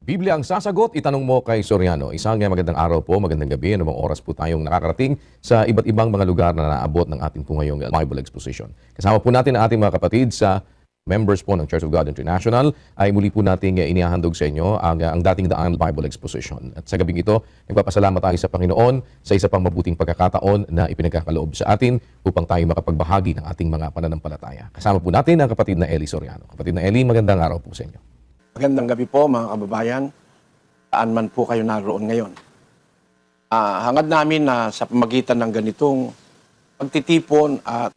Biblia ang sasagot, itanong mo kay Soriano. Isang magandang araw po, magandang gabi. Anumang oras po tayong nakakarating sa iba't ibang mga lugar na naabot ng ating po ngayong Bible Exposition. Kasama po natin ang ating mga kapatid sa members po ng Church of God International ay muli po nating inihahandog sa inyo ang dating daan Bible Exposition. At sa gabing ito, nagpapasalamat tayo sa Panginoon sa isa pang mabuting pagkakataon na ipinagkakaloob sa atin upang tayo makapagbahagi ng ating mga pananampalataya. Kasama po natin ang kapatid na Eli Soriano. Kapatid na Eli, magandang araw po sa inyo. Magandang gabi po mga kababayan, saan man po kayo naroon ngayon. Hangad namin na sa pamagitan ng ganitong pagtitipon at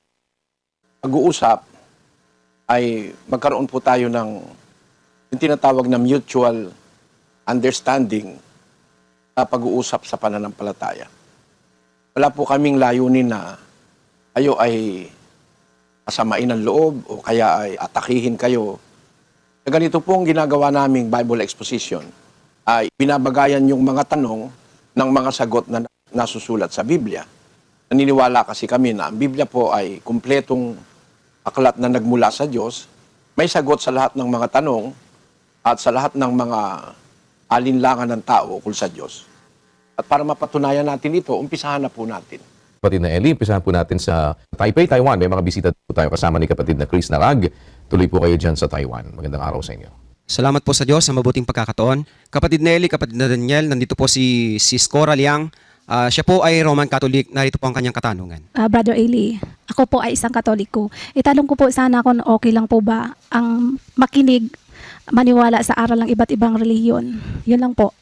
pag-uusap ay magkaroon po tayo ng yung tinatawag na mutual understanding sa pag-uusap sa pananampalataya. Wala po kaming layunin na kayo ay masamain ang loob o kaya ay atakihin kayo. Ganito pong ginagawa naming Bible Exposition ay binabagayan yung mga tanong ng mga sagot na nasusulat sa Biblia. Naniniwala kasi kami na ang Biblia po ay kumpletong aklat na nagmula sa Diyos. May sagot sa lahat ng mga tanong at sa lahat ng mga alinlangan ng tao ukol sa Diyos. At para mapatunayan natin ito, umpisahan na po natin. Kapatid na Eli, umpisahan po natin sa Taipei, Taiwan. May mga bisita po tayo kasama ni kapatid na Chris Narag. Tuloy po kayo dyan sa Taiwan. Magandang araw sa inyo. Salamat po sa Diyos sa mabuting pagkakataon. Kapatid Nelly, kapatid na Daniel, nandito po si Cora Liang. Siya po ay Roman Catholic. Narito po ang kanyang katanungan. Brother Eli, ako po ay isang Katoliko. Itanong ko po sana kung okay lang po ba ang makinig, maniwala sa aral ng iba't ibang reliyon. Yun lang po.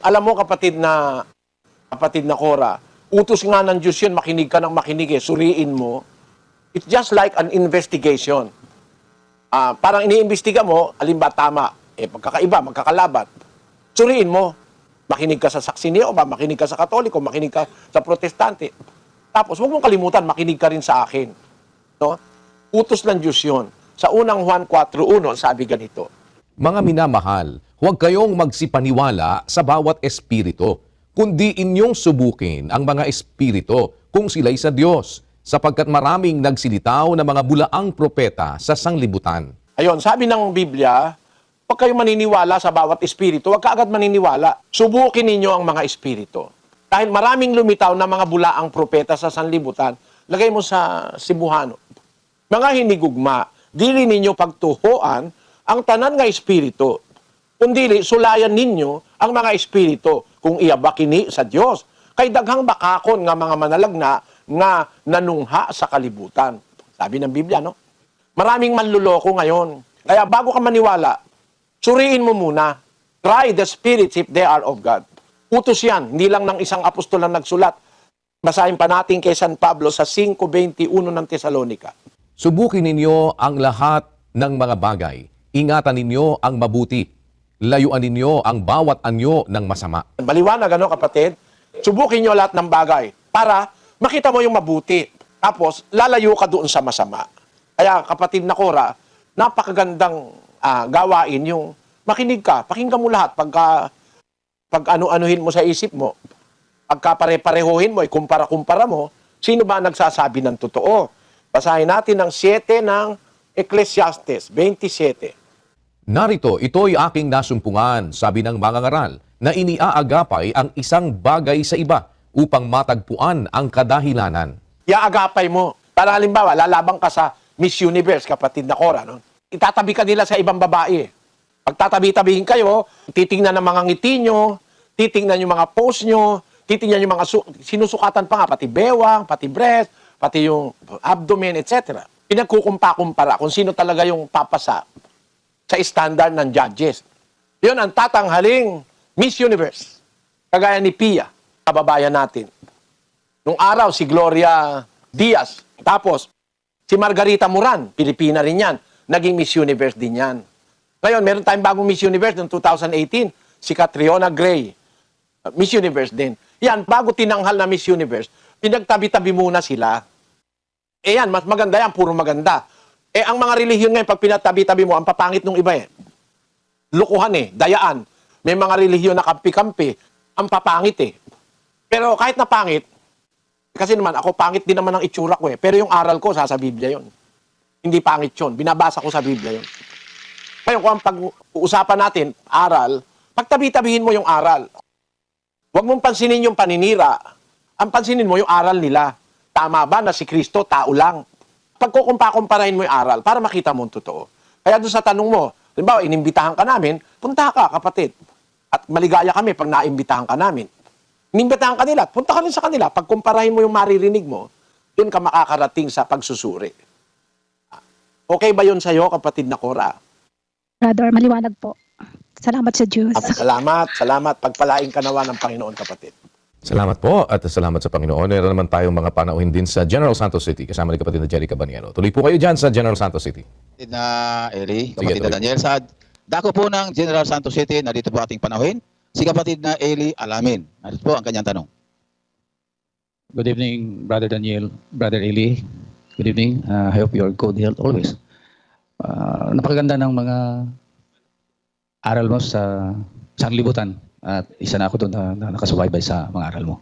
Alam mo kapatid na Cora, utos nga ng Diyos yun, makinig ka ng makinig suriin mo. It's just like an investigation. Parang iniimbestiga mo, alin ba tama, magkakaiba, magkakalabat. Suriin mo, makinig ka sa saksi ni Jehovah, makinig ka sa Katoliko, makinig ka sa Protestante. Tapos, huwag mong kalimutan, makinig ka rin sa akin. No? Utos ng Diyos yun. Sa unang Juan 4:1, sabi ganito. Mga minamahal, huwag kayong magsipaniwala sa bawat espiritu, kundi inyong subukin ang mga espiritu kung sila'y sa Diyos, sapagkat maraming nagsilitaw na mga bulaang propeta sa sanglibutan. Ayun, sabi ng Biblia, huwag kayong maniniwala sa bawat espiritu, huwag ka agad maniniwala. Subukin ninyo ang mga espiritu. Dahil maraming lumitaw na mga bulaang propeta sa sanlibutan, lagay mo sa Cebuano. Mga hinigugma, dili ninyo pagtuhoan ang tanan nga espiritu, kundi sulayan ninyo ang mga espiritu kung iyabakini sa Diyos. Kay daghang bakakon nga mga manalagna nga nanungha sa kalibutan. Sabi ng Biblia, no? Maraming manluloko ngayon. Kaya bago ka maniwala, suriin mo muna. Try the spirits if they are of God. Utos yan, hindi lang ng isang apostol na nagsulat. Basahin pa natin kay San Pablo sa 5:21 ng Tesalonica. Subukin ninyo ang lahat ng mga bagay. Ingatan ninyo ang mabuti. Layuan ninyo ang bawat anyo ng masama. Maliwanag, ano kapatid? Subukin nyo lahat ng bagay para makita mo yung mabuti. Tapos, lalayo ka doon sa masama. Kaya, kapatid na Cora, napakagandang gawain yung makinig ka. Pakinggan mo lahat. Pag ano-anuhin mo sa isip mo, pagka pare-parehuhin mo, kumpara-kumpara mo, sino ba nagsasabi ng totoo? Basahin natin ang 7 ng Ecclesiastes 27. Narito, ito'y aking nasumpungan, sabi ng mga ngaral, na iniaagapay ang isang bagay sa iba upang matagpuan ang kadahilanan. Iaagapay mo. Para halimbawa, lalabang ka sa Miss Universe, kapatid na Cora. No? Itatabi ka nila sa ibang babae. Pagtatabi-tabihin kayo, titingnan ng mga ngiti nyo, titingnan yung mga pose nyo, titingnan yung mga sinusukatan pa nga, pati bewang, pati breast, pati yung abdomen, etc. Pinagkukumpa-kumpara kung sino talaga yung papasa sa standard ng judges. Yun ang tatanghaling Miss Universe. Kagaya ni Pia, kababayan natin. Nung araw, si Gloria Diaz. Tapos, si Margarita Moran, Pilipina rin yan. Naging Miss Universe din yan. Ngayon, meron tayong bagong Miss Universe noong 2018. Si Catriona Gray. Miss Universe din. Yan, bago tinanghal na Miss Universe, pinagtabi-tabi muna sila. Yan, mas maganda yan, puro maganda. Ang mga relihiyon ngayon, pag pinatabi-tabi mo, ang papangit nung iba lukuhan dayaan. May mga relihiyon na kampi-kampi, ang papangit Pero kahit na pangit, kasi naman, ako pangit din naman ang itsura ko pero yung aral ko, sa Biblia yon. Hindi pangit yun. Binabasa ko sa Biblia yun. Ngayon, kung ang pag-uusapan natin, aral, Pagtabi-tabihin mo yung aral. Huwag mong pansinin yung paninira. Ang pansinin mo yung aral nila. Tama ba na si Kristo tao lang? Pagkukumparahin mo yung aral para makita mo ang totoo. Kaya doon sa tanong mo, halimbawa, inimbitahan ka namin, punta ka, kapatid. At maligaya kami pag naimbitahan ka namin. Inimbitahan ka nila, punta ka rin sa kanila. Pagkumparahin mo yung maririnig mo, doon ka makakarating sa pagsusuri. Okay ba yun sa'yo, kapatid na Cora? Brother, maliwanag po. Salamat sa Diyos. Salamat. Pagpalain ka nawa ng Panginoon, kapatid. Salamat po at salamat sa Panginoon. Meron naman tayong mga panauhin din sa General Santos City kasama ni kapatid na Jerry Cabaniero. Tuloy po kayo dyan sa General Santos City. Kapatid na Eli, Sige, kapatid na tuloy. Daniel, sa dako po ng General Santos City, narito po ating panauhin, si kapatid na Eli Alamin. Narito po ang kanyang tanong. Good evening, Brother Daniel, Brother Eli. Good evening. I hope you're good health always. Napakaganda ng mga aral mo sa sanglibutan at isa na ako doon na nakasubaybay sa mga aral mo.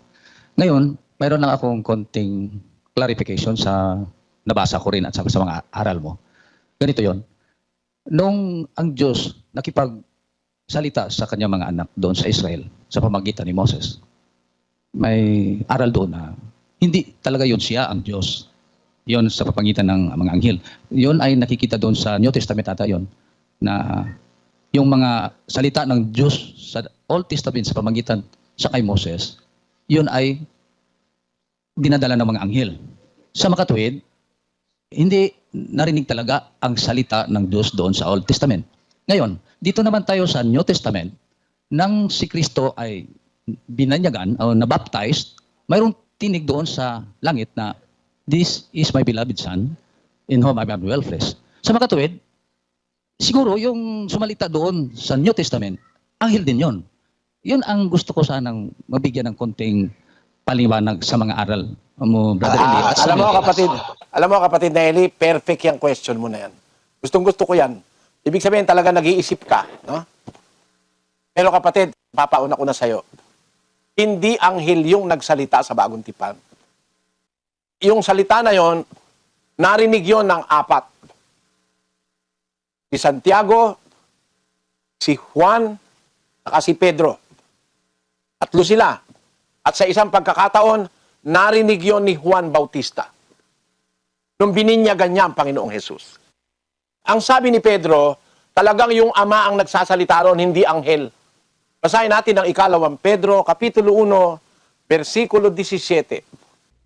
Ngayon, mayroon lang akong konting clarification sa nabasa ko rin at sa mga aral mo. Ganito yon. Nung ang Diyos nakipagsalita sa kanyang mga anak doon sa Israel sa pamagitan ni Moses, may aral doon na hindi talaga yun siya ang Diyos. Yun sa papangitan ng mga anghel. Yun ay nakikita doon sa New Testament ata yun, na yung mga salita ng Diyos sa Old Testament sa pamagitan sa kay Moses, yun ay dinadala ng mga anghel. Sa makatuwid, hindi narinig talaga ang salita ng Diyos doon sa Old Testament. Ngayon, dito naman tayo sa New Testament, nang si Kristo ay binanyagan o nabaptized, mayroong tinig doon sa langit na, "This is my beloved Son, in whom I am well pleased." Sa makatuwid, siguro yung sumalita doon sa New Testament, anghel din yon. Yun ang gusto ko sanang mabigyan ng konting paliwanag sa mga aral mo, Brother Eli. at sa mga- Alam mo kapatid na Eli, perfect yung question mo na yan. Gustong-gusto ko yan. Ibig sabihin talaga nag-iisip ka, no? Pero kapatid, papauna ko na sa'yo. Hindi anghel yung nagsalita sa Bagong Tipan. Yung salita na yon, narinig yon ng apat. Si Santiago, si Juan, at si Pedro. Tatlo sila. At sa isang pagkakataon, narinig yon ni Juan Bautista. Nung bininyagan niya ang Panginoong Jesus. Ang sabi ni Pedro, talagang yung Ama ang nagsasalita ron, hindi anghel. Basahin natin ang 2 Pedro, Kapitulo 1, versikulo 17.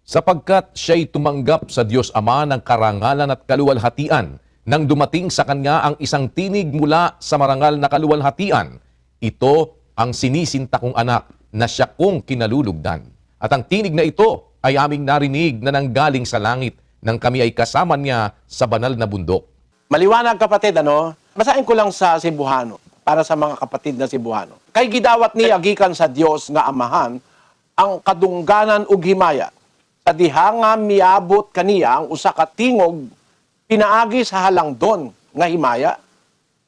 Sapagkat siya'y tumanggap sa Diyos Ama ng karangalan at kaluwalhatian nang dumating sa kanya ang isang tinig mula sa marangal na kaluwalhatian. Ito ang sinisinta kong anak na siya kong kinalulugdan. At ang tinig na ito ay aming narinig na nanggaling sa langit nang kami ay kasama niya sa banal na bundok. Maliwanag kapatid, ano? Basahin ko lang sa Cebuano, para sa mga kapatid na Cebuano. Kay gidawat niya gikan sa Dios nga Amahan, ang kadungganan ug himaya. Sa diha nga miabot kaniya ang usa ka tingog pinaagi sa halangdon nga himaya.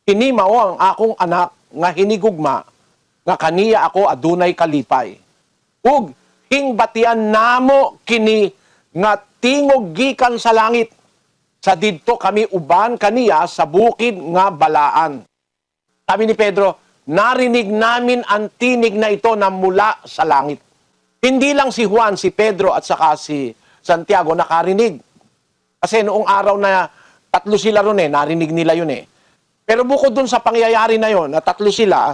Kini mao ang akong anak nga hinigugma, nga kaniya ako adunay kalipay. Ug hingbatian namo kini nga tingog gikan sa langit. Sa didto kami uban kaniya sa bukid nga balaan. Sabi ni Pedro, narinig namin ang tinig na ito na mula sa langit. Hindi lang si Juan, si Pedro at saka si Santiago nakarinig. Kasi noong araw na tatlo sila ron narinig nila yun eh. Pero bukod dun sa pangyayari na yon, na tatlo sila,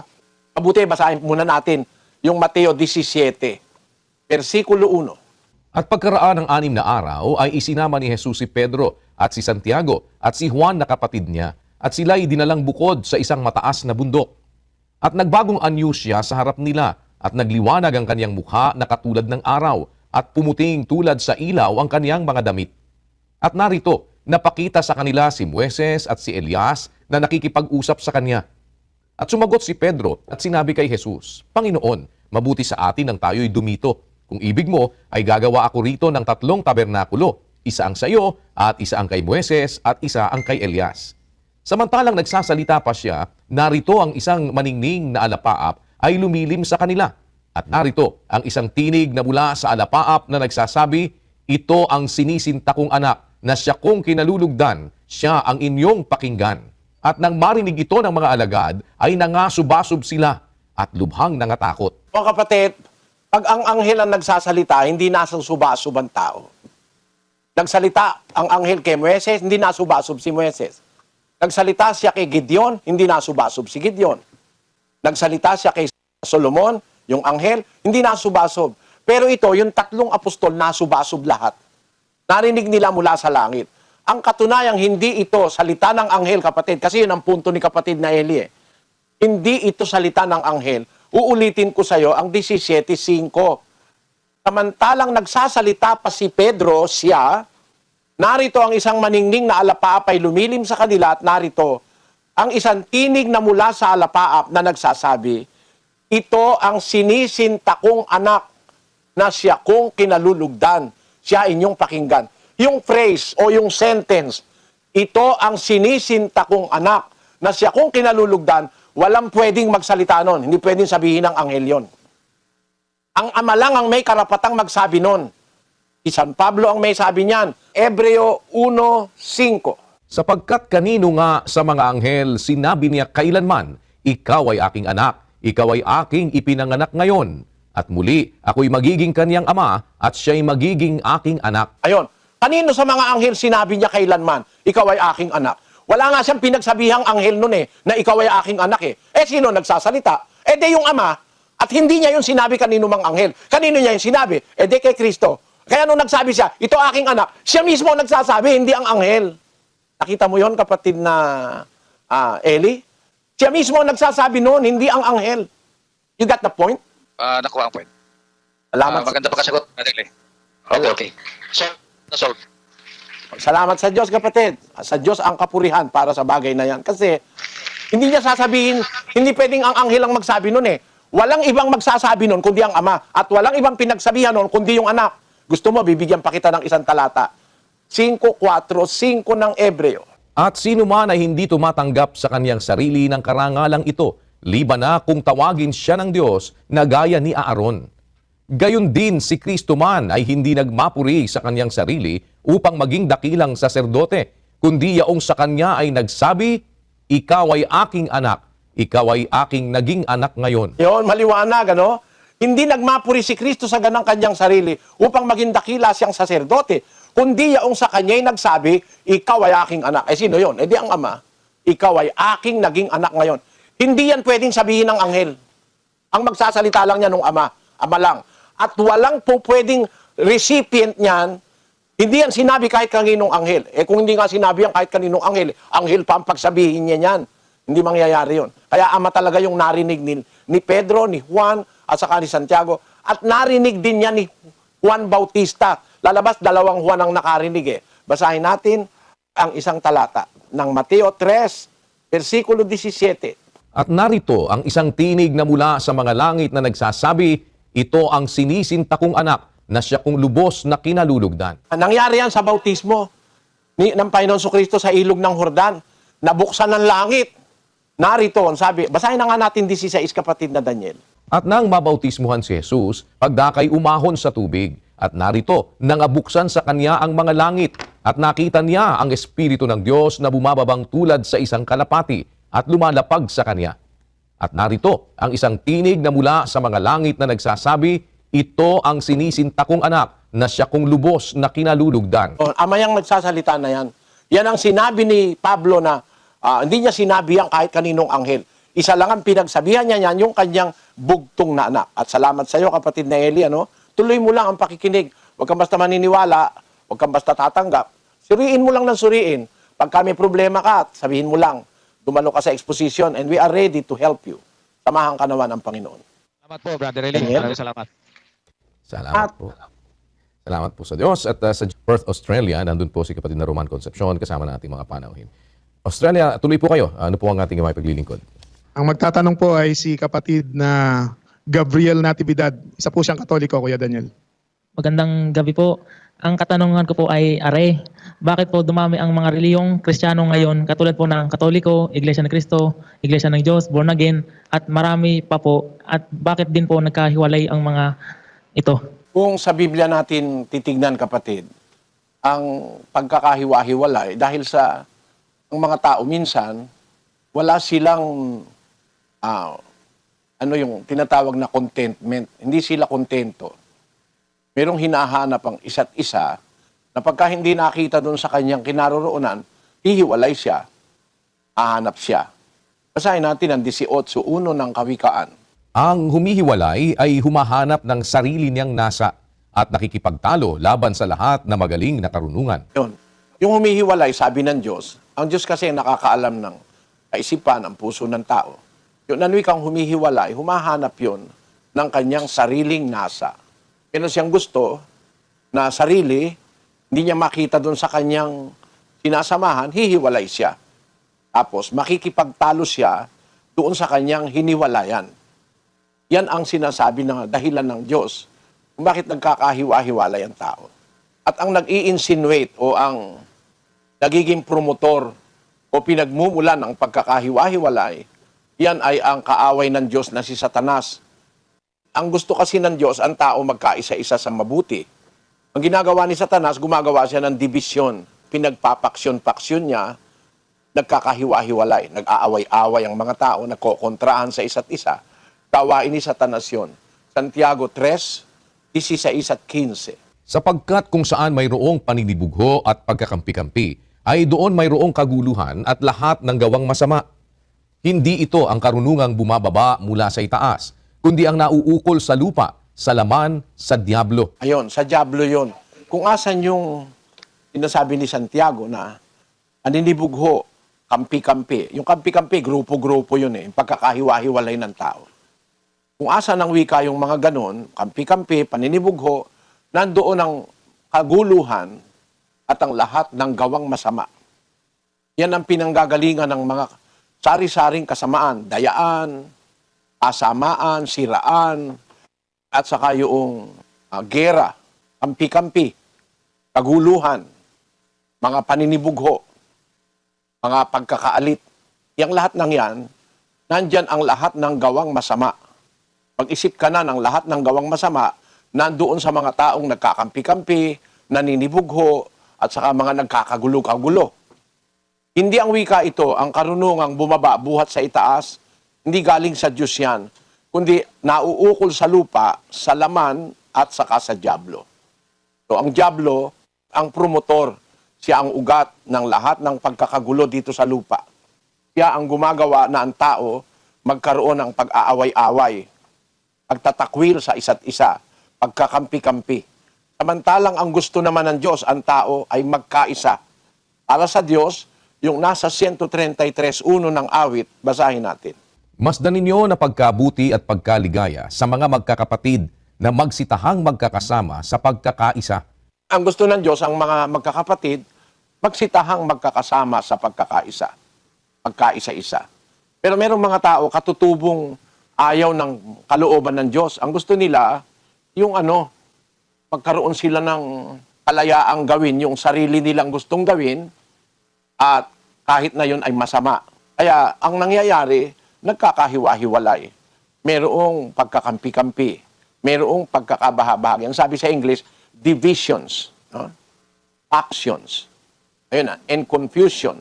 mabuti basahin muna natin yung Mateo 17, versikulo 1. At pagkaraan ng 6 na araw ay isinama ni Jesus si Pedro at si Santiago at si Juan na kapatid niya at sila'y dinalang bukod sa isang mataas na bundok. At nagbagong anyo siya sa harap nila at nagliwanag ang kanyang mukha na katulad ng araw at pumuting tulad sa ilaw ang kanyang mga damit. At narito, napakita sa kanila si Moises at si Elias na nakikipag-usap sa kanya. At sumagot si Pedro at sinabi kay Jesus, "Panginoon, mabuti sa atin ang tayo'y dumito. Kung ibig mo, ay gagawa ako rito ng 3 tabernakulo. Isa ang sa iyo, at isa ang kay Moises, at isa ang kay Elias." Samantalang nagsasalita pa siya, narito ang isang maningning na alapaap ay lumilim sa kanila. At narito ang isang tinig na mula sa alapaap na nagsasabi, "Ito ang sinisinta kong anak na siya kong kinalulugdan, siya ang inyong pakinggan." At nang marinig ito ng mga alagad, ay nangasubasub sila at lubhang nangatakot. Mga kapatid, pag ang anghel ang nagsasalita, hindi nasa subasub ang tao. Nagsalita ang anghel kay Moises, hindi nasubasub si Moises. Nagsalita siya kay Gideon, hindi nasubasub si Gideon. Nagsalita siya kay Solomon, yung anghel, hindi nasubasub. Pero ito, yung tatlong apostol, nasubasub lahat. Narinig nila mula sa langit. Ang katunayang hindi ito salita ng anghel, kapatid, kasi yun ang punto ni kapatid na Eli. Hindi ito salita ng anghel. Uulitin ko sa iyo ang 17:5. Samantalang nagsasalita pa si Pedro, siya, narito ang isang maningning na alapaap ay lumilim sa kanila at narito ang isang tinig na mula sa alapaap na nagsasabi, ito ang sinisinta kong anak na siya kong kinalulugdan. Siya inyong pakinggan. Yung phrase o yung sentence, ito ang sinisinta kong anak na siya kong kinalulugdan, walang pwedeng magsalita nun. Hindi pwedeng sabihin ng anghel yun. Ang ama lang ang may karapatang magsabi nun. Si San Pablo ang may sabi niyan. Hebreo 1:5. Sapagkat kanino nga sa mga anghel sinabi niya kailanman, ikaw ay aking anak, ikaw ay aking ipinanganak ngayon. At muli, ako'y magiging kaniyang ama at siya'y magiging aking anak. Ayun. Kanino sa mga anghel sinabi niya kailanman, ikaw ay aking anak? Wala nga siyang pinagsabihang anghel nun na ikaw ay aking anak sino nagsasalita? De yung ama. At hindi niya yung sinabi kanino mang anghel. Kanino niya yung sinabi? De kay Kristo. Kaya nung nagsabi siya, ito aking anak, siya mismo nagsasabi, hindi ang anghel. Nakita mo yon kapatid na Eli? Siya mismo nagsasabi noon, hindi ang anghel. You got the point? Nakuha ang point. Salamat. Maganda pagkasagot, Brother Eli. Okay. So, na-solve. Salamat sa Diyos, kapatid. Sa Diyos ang kapurihan para sa bagay na yan. Kasi hindi niya sasabihin, hindi pwedeng ang anghel ang magsabi noon Walang ibang magsasabi noon kundi ang ama. At walang ibang pinagsabihan noon kundi yung anak. Gusto mo, bibigyan pa kita ng isang talata. 5:4, 5 ng Hebreo. At sino man ay hindi tumatanggap sa kaniyang sarili ng karangalang ito, liban na kung tawagin siya ng Diyos na gaya ni Aaron. Gayon din si Kristo man ay hindi nagmapuri sa kaniyang sarili upang maging dakilang saserdote, kundi yaong sa kanya ay nagsabi, ikaw ay aking anak, ikaw ay aking naging anak ngayon. Yun, maliwanag, ano? Hindi nagmapuri si Kristo sa ganang kanyang sarili upang maging dakila siyang saserdote, kundi yaong sa kanya'y nagsabi, ikaw ay aking anak. Sino yun? Di ang ama. Ikaw ay aking naging anak ngayon. Hindi yan pwedeng sabihin ng anghel. Ang magsasalita lang niya nung ama. Ama lang. At walang po pwedeng recipient niyan, hindi yan sinabi kahit kaninong anghel. Kung hindi nga sinabi yan kahit kaninong anghel pa ang pagsabihin niya yan. Hindi mangyayari yun. Kaya ama talaga yung narinig ni Pedro, ni Juan, at saka ni Santiago. At narinig din niya ni Juan Bautista. Lalabas, 2 Juan ang nakarinig Basahin natin ang isang talata ng Mateo 3, versikulo 17. At narito ang isang tinig na mula sa mga langit na nagsasabi, ito ang sinisinta kong anak na siya kong lubos na kinalulugdan. Nangyari yan sa bautismo ng Panginoon Kristo sa ilog ng Jordan. Nabuksan ng langit. Narito, sabi, basahin na nga natin 16, kapatid na Daniel. At nang mabautismuhan si Jesus, pagdakay umahon sa tubig, at narito, nangabuksan sa kanya ang mga langit, at nakita niya ang Espiritu ng Diyos na bumababang tulad sa isang kalapati, at lumalapag sa kanya. At narito, ang isang tinig na mula sa mga langit na nagsasabi, ito ang sinisinta kong anak, na siya kong lubos na kinalulugdan. Ama yang nagsasalita na yan. Yan ang sinabi ni Pablo na hindi niya sinabi yan kahit kaninong anghel. Isa lang ang pinagsabihan niya yan, yung kanyang bugtong na anak. At salamat sa iyo, kapatid na Eli, tuloy mo lang ang pakikinig. Huwag kang basta maniniwala, huwag kang basta tatanggap. Suriin mo lang ng suriin. Pagka may problema ka, sabihin mo lang, dumalo ka sa exposition and we are ready to help you. Samahan ka naman ng Panginoon. Salamat po, Brother Eli. Maraming salamat. Salamat po. Salamat po sa Diyos. At sa Perth, Australia, nandun po si kapatid na Roman Concepcion kasama nating mga panauhin. Australia, tuloy po kayo. Ano po ang ating may paglilingkod? Ang magtatanong po ay si kapatid na Gabriel Natividad. Isa po siyang Katoliko, Kuya Daniel. Magandang gabi po. Ang katanungan ko po ay, bakit po dumami ang mga reliyong Kristiyano ngayon katulad po ng Katoliko, Iglesia ng Cristo, Iglesia ng Diyos, Born Again, at marami pa po? At bakit din po nagkahiwalay ang mga ito? Kung sa Biblia natin titignan, kapatid, ang pagkakahiwa-hiwalay dahil sa ang mga tao minsan, wala silang ano yung tinatawag na contentment. Hindi sila kontento. Merong hinahanap ang isa't isa na pagka hindi nakita doon sa kanyang kinaroroonan, hihiwalay siya, hahanap siya. Basahin natin ang 18:1 ng Kawikaan. Ang humihiwalay ay humahanap ng sarili niyang nasa at nakikipagtalo laban sa lahat na magaling na karunungan. Yun. Yung humihiwalay, sabi ng Diyos, ang Diyos kasi nakakaalam ng kaisipan, ang puso ng tao. Yung nanwikang humihiwalay, humahanap yun ng kanyang sariling nasa. Meron siyang gusto na sarili, hindi niya makita doon sa kanyang sinasamahan, hihiwalay siya. Tapos makikipagtalo siya doon sa kanyang hiniwalayan. Yan ang sinasabi na dahilan ng Diyos kung bakit nagkakahiwa-hiwalay ang tao. At ang nag-i-insinuate o ang nagiging promotor o pinagmumulan ng pagkakahiwa-hiwalay, yan ay ang kaaway ng Diyos na si Satanas. Ang gusto kasi ng Diyos, ang tao magkaisa-isa sa mabuti. Ang ginagawa ni Satanas, gumagawa siya ng dibisyon. Pinagpapaksyon-paksyon niya, nagkakahiwa-hiwalay, nag-aaway-away ang mga tao, nagkokontrahan sa isa't isa. Kawain ni Satanas yun. Santiago 3:16 at 15. Sapagkat kung saan mayroong paninibugho at pagkakampi-kampi, ay doon mayroong kaguluhan at lahat ng gawang masama. Hindi ito ang karunungang bumababa mula sa itaas, kundi ang nauukol sa lupa, sa laman, sa diablo. Ayun, sa diablo yun. Kung asan yung sinasabi ni Santiago na paninibugho, kampi-kampi. Yung kampi-kampi, grupo-grupo yun eh. Yung pagkakahiwa-hiwalay ng tao. Kung asan ang wika yung mga ganon, kampi-kampi, paninibugho, nandoon ang kaguluhan at ang lahat ng gawang masama. Yan ang pinanggagalingan ng mga sari-saring kasamaan, dayaan, asamaan, siraan, at saka yung gera, kampi-kampi, kaguluhan, mga paninibugho, mga pagkakaalit. Yang lahat ng yan, nandyan ang lahat ng gawang masama. Pag-isip ka na ng lahat ng gawang masama, nandoon sa mga taong nagkakampi-kampi, naninibugho, at saka mga nagkakagulo-kagulo. Hindi ang wika ito, ang karunungang bumaba buhat sa itaas, hindi galing sa Diyos yan, kundi nauukol sa lupa, sa laman, at saka sa diablo. So ang diablo, ang promotor, siya ang ugat ng lahat ng pagkakagulo dito sa lupa. Siya ang gumagawa na ang tao magkaroon ng pag-aaway-away, pagtatakwil sa isa't isa, pagkakampi-kampi. Samantalang ang gusto naman ng Diyos, ang tao ay magkaisa. Para sa Diyos, yung nasa 133:1 ng awit, basahin natin. Masdan ninyo na pagkabuti at pagkaligaya sa mga magkakapatid na magsitahang magkakasama sa pagkakaisa. Ang gusto ng Diyos, ang mga magkakapatid, magsitahang magkakasama sa pagkakaisa. Pagkaisa-isa. Pero merong mga tao, katutubong ayaw ng kalooban ng Diyos. Ang gusto nila, yung magkaroon sila ng kalayaang gawin, yung sarili nilang gustong gawin, at kahit na yun ay masama. Kaya ang nangyayari, nagkakahiwa-hiwalay. Merong pagkakampi-kampi. Merong pagkakabahabahagi. Ang sabi sa English, divisions, no? Factions. Ayun na, and confusion,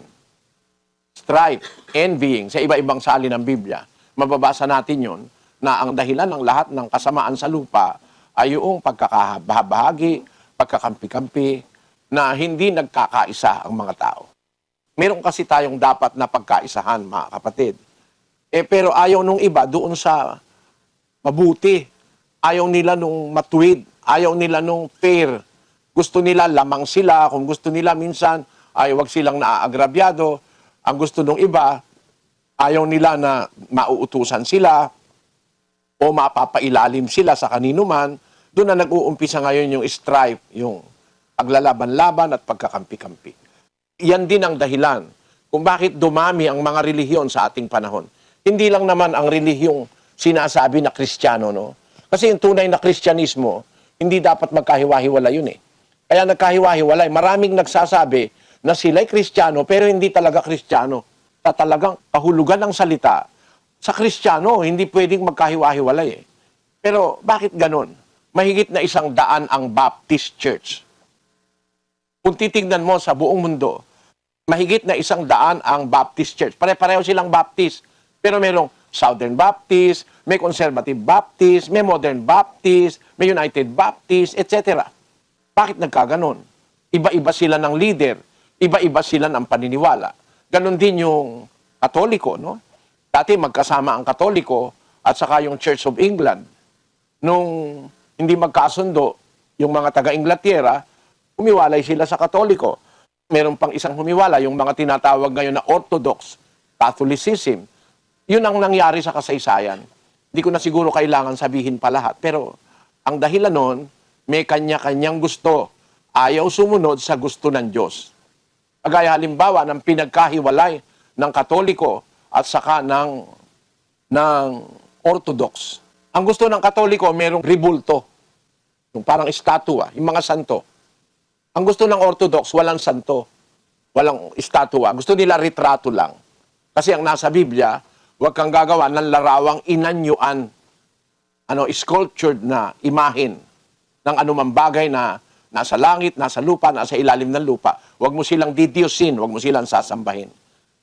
strife, envying, sa iba-ibang salin ng Biblia. Mababasa natin yun na ang dahilan ng lahat ng kasamaan sa lupa ay yung pagkakabahabahagi, pagkakampi-kampi, na hindi nagkakaisa ang mga tao. Meron kasi tayong dapat na pagkaisahan, mga kapatid. Pero ayaw nung iba doon sa mabuti. Ayaw nila nung matuwid. Ayaw nila nung fair. Gusto nila lamang sila. Kung gusto nila minsan, ay wag silang naaagrabyado. Ang gusto nung iba, ayaw nila na mauutusan sila o mapapailalim sila sa kanino man. Doon na nag-uumpisa ngayon yung strife, yung paglalaban-laban at pagkakampi-kampi. Yan din ang dahilan kung bakit dumami ang mga relihiyon sa ating panahon. Hindi lang naman ang relihiyong sinasabi na Kristiyano, no? Kasi yung tunay na Kristyanismo, hindi dapat magkahiwa-hiwalay yun eh. Kaya nagkahiwa-hiwalay. Maraming nagsasabi na sila'y Kristiyano pero hindi talaga Kristiyano. Sa talagang kahulugan ng salita, sa Kristiyano, hindi pwedeng magkahiwa-hiwalay eh. Pero bakit ganon? Mahigit na 100 ang Baptist Church. Kung titignan mo sa buong mundo, mahigit na 100 ang Baptist Church. Pare-pareho silang Baptist. Pero merong Southern Baptist, may Conservative Baptist, may Modern Baptist, may United Baptist, etc. Bakit nagkaganon? Iba-iba sila ng leader, iba-iba sila ng paniniwala. Ganon din yung Katoliko, no? Dati magkasama ang Katoliko at saka yung Church of England. Nung hindi magkasundo, yung mga taga-Inglaterra, humiwalay sila sa Katoliko. Meron pang isang humiwala, yung mga tinatawag ngayon na Orthodox Catholicism. Yun ang nangyari sa kasaysayan. Hindi ko na siguro kailangan sabihin pa lahat. Pero ang dahilan nun, may kanya-kanyang gusto. Ayaw sumunod sa gusto ng Diyos. Kagaya halimbawa ng pinagkahiwalay ng Katoliko at saka ng Orthodox. Ang gusto ng Katoliko, merong ribulto. Yung parang estatua, yung mga santo. Ang gusto ng Orthodox, walang santo. Walang estatua. Gusto nila retrato lang. Kasi ang nasa Biblia, huwag kang gagawa ng larawang inanyuan, sculptured na imahin ng anumang bagay na nasa langit, nasa lupa, nasa ilalim ng lupa. Huwag mo silang didiyosin, huwag mo silang sasambahin.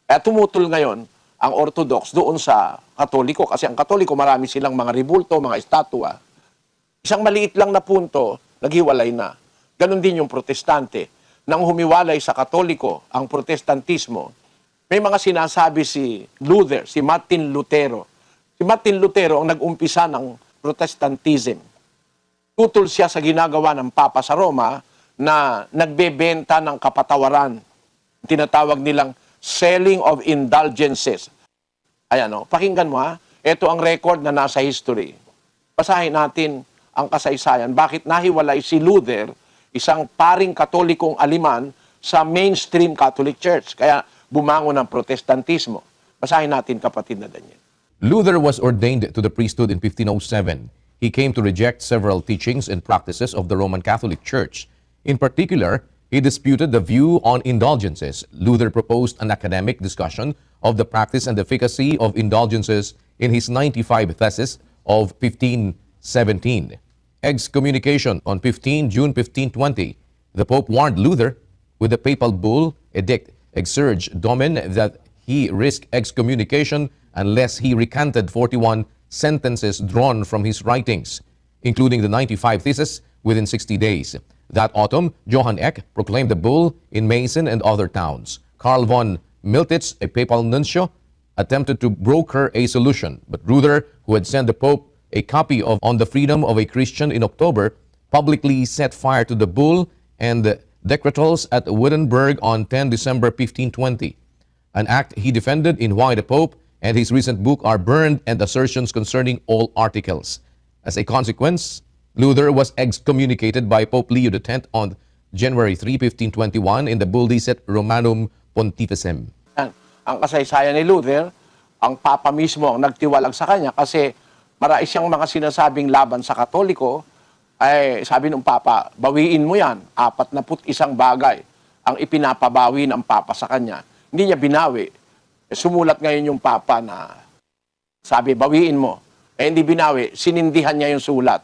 Kaya tumutol ngayon ang Orthodox doon sa Katoliko. Kasi ang Katoliko, marami silang mga ribulto, mga estatua. Isang maliit lang na punto, naghiwalay na. Ganon din yung Protestante. Nang humiwalay sa Katoliko, ang Protestantismo, may mga sinasabi si Luther, si Martin Lutero. Si Martin Lutero ang nag-umpisa ng Protestantism. Tutol siya sa ginagawa ng Papa sa Roma na nagbebenta ng kapatawaran. Tinatawag nilang selling of indulgences. Ayan pakinggan mo ha. Ito ang record na nasa history. Basahin natin ang kasaysayan. Bakit nahiwalay si Luther, isang paring Katolikong Aliman, sa mainstream Catholic Church. Kaya bumangon ang Protestantismo. Basahin natin, kapatid na Daniel. Luther was ordained to the priesthood in 1507. He came to reject several teachings and practices of the Roman Catholic Church. In particular, he disputed the view on indulgences. Luther proposed an academic discussion of the practice and efficacy of indulgences in his 95 Theses of 1517. Excommunication on 15 June 1520. The Pope warned Luther with the papal bull edict Exsurge Domen that he risked excommunication unless he recanted 41 sentences drawn from his writings, including the 95 Theses, within 60 days. That autumn, Johann Eck proclaimed the bull in Meissen and other towns. Karl von Miltitz, a papal nuncio, attempted to broker a solution, but Luther, who had sent the Pope a copy of On the Freedom of a Christian in October, publicly set fire to the bull and decretals at Wittenberg on 10 December 1520, an act he defended in Why the Pope and his recent book are burned and assertions concerning all articles. As a consequence, Luther was excommunicated by Pope Leo X on January 3, 1521 in the Bull Dicet Romanum Pontificem. Ang kasaysayan ni Luther, ang Papa mismo ang nagtiwalag sa kanya kasi marami siyang mga sinasabing laban sa Katoliko. Ay sabi ng Papa, bawiin mo yan, 41 bagay ang ipinapabawi ng Papa sa kanya. Hindi niya binawi. Sumulat ngayon yung Papa na sabi, bawiin mo. Hindi binawi, sinindihan niya yung sulat.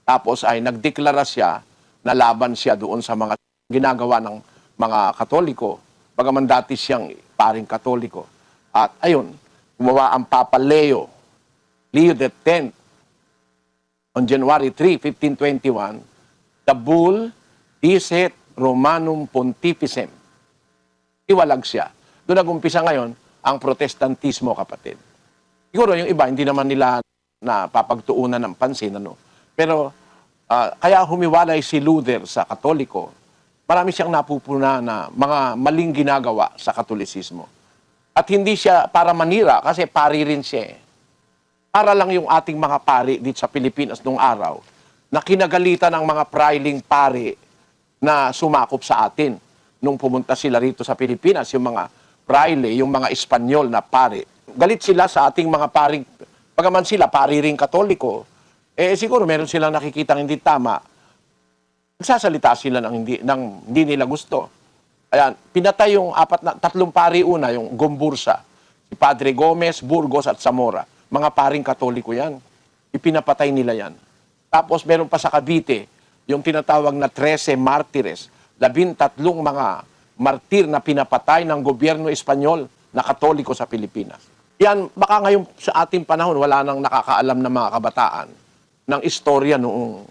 Tapos ay nagdeklara siya na laban siya doon sa mga ginagawa ng mga Katoliko. Bagaman dati siyang paring Katoliko. At ayun, gumawa ang Papa Leo X, on January 3, 1521, the Bull Dicet Romanum Pontificem. Iwalag siya. Doon nag-umpisa ngayon ang Protestantismo, kapatid. Siguro yung iba, hindi naman nila napapagtuunan ng pansin. Pero kaya humiwalay si Luther sa Katoliko, marami siyang napupuna na mga maling ginagawa sa Katolisismo. At hindi siya para manira kasi pari rin siya. Para lang yung ating mga pari dito sa Pilipinas noong araw na kinagalitan ng mga priling pari na sumakop sa atin nung pumunta sila rito sa Pilipinas, yung mga praile, yung mga Espanyol na pari. Galit sila sa ating mga paring, pagaman sila pari ring Katoliko, siguro meron silang nakikitang hindi tama. Nagsasalita sila ng hindi nila gusto. Ayan, pinatay yung tatlong pari una, yung Gombursa, si Padre Gomez, Burgos at Zamora. Mga paring Katoliko yan. Ipinapatay nila yan. Tapos meron pa sa Cavite, yung tinatawag na 13 martires, 13 mga martir na pinapatay ng gobyerno Espanyol na Katoliko sa Pilipinas. Yan, baka ngayon sa ating panahon, wala nang nakakaalam ng mga kabataan ng istorya noong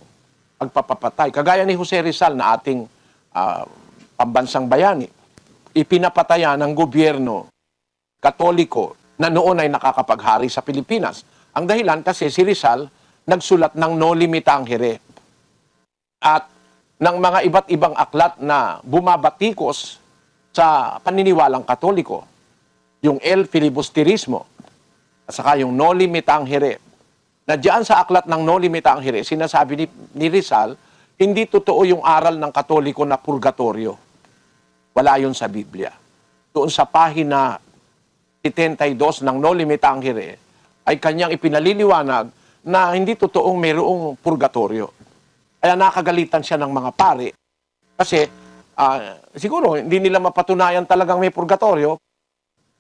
pagpapatay. Kagaya ni Jose Rizal na ating pambansang bayani, ipinapatayan ng gobyerno Katoliko na noon ay nakakapaghari sa Pilipinas. Ang dahilan kasi si Rizal nagsulat ng No Limitangere at ng mga iba't ibang aklat na bumabatikos sa paniniwalang Katoliko. Yung El Filibusterismo at saka yung No Limitangere. Na diyan sa aklat ng No Limitangere, sinasabi ni Rizal, hindi totoo yung aral ng Katoliko na purgatorio. Wala yun sa Biblia. Doon sa pahina 72 ng No Limitangere ay kanyang ipinaliliwanag na hindi totoong mayroong purgatorio. Kaya nakagalitan siya ng mga pari kasi siguro hindi nila mapatunayan talagang may purgatorio.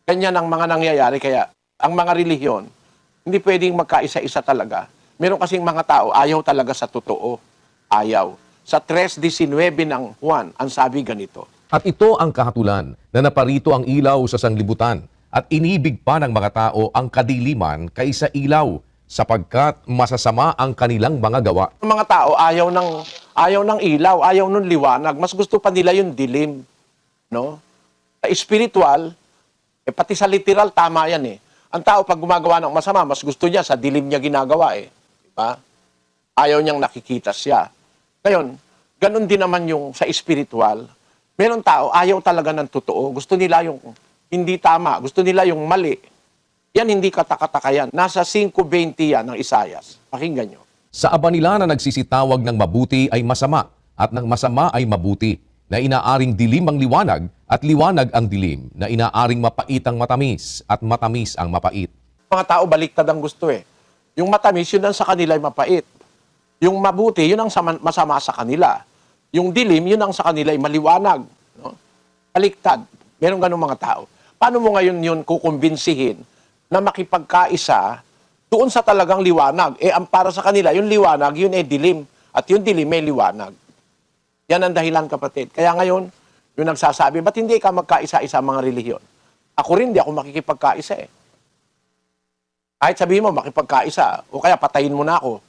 Ganyan ang mga nangyayari. Kaya ang mga relihiyon, hindi pwedeng magkaisa-isa talaga. Meron kasing mga tao, ayaw talaga sa totoo. Ayaw. Sa 3:19 ng Juan, ang sabi ganito. At ito ang kahatulan na naparito ang ilaw sa sanglibutan at inibig pa ng mga tao ang kadiliman kaysa ilaw sapagkat masasama ang kanilang mga gawa. Ang mga tao ayaw ng ilaw, ayaw ng liwanag. Mas gusto pa nila yung dilim. No? Sa spiritual, pati sa literal, tama yan eh. Ang tao pag gumagawa ng masama, mas gusto niya sa dilim niya ginagawa eh. Diba? Ayaw niyang nakikita siya. Ngayon, ganun din naman yung sa spiritual. Meron tao, ayaw talaga ng totoo. Gusto nila yung hindi tama. Gusto nila yung mali. Yan hindi katakataka yan. Nasa 5:20 yan ng Isaias. Pakinggan nyo. Sa aba nila na nagsisitawag ng mabuti ay masama at ng masama ay mabuti, na inaaring dilim ang liwanag at liwanag ang dilim, na inaaring mapait ang matamis at matamis ang mapait. Mga tao baliktad ang gusto eh. Yung matamis, yun ang sa kanila ay mapait. Yung mabuti, yun ang masama sa kanila. Yung dilim, yun ang sa kanila ay maliwanag. No? Baliktad. Meron ganun mga tao. Paano mo ngayon yun kukumbinsihin na makipagkaisa doon sa talagang liwanag? Ang para sa kanila, yung liwanag, yun dilim. At yung dilim may liwanag. Yan ang dahilan, kapatid. Kaya ngayon, yung nagsasabi, ba't hindi ka magkaisa-isa mga relihiyon? Ako rin, di ako makikipagkaisa eh. Kahit sabihin mo, makipagkaisa, o kaya patayin mo na ako.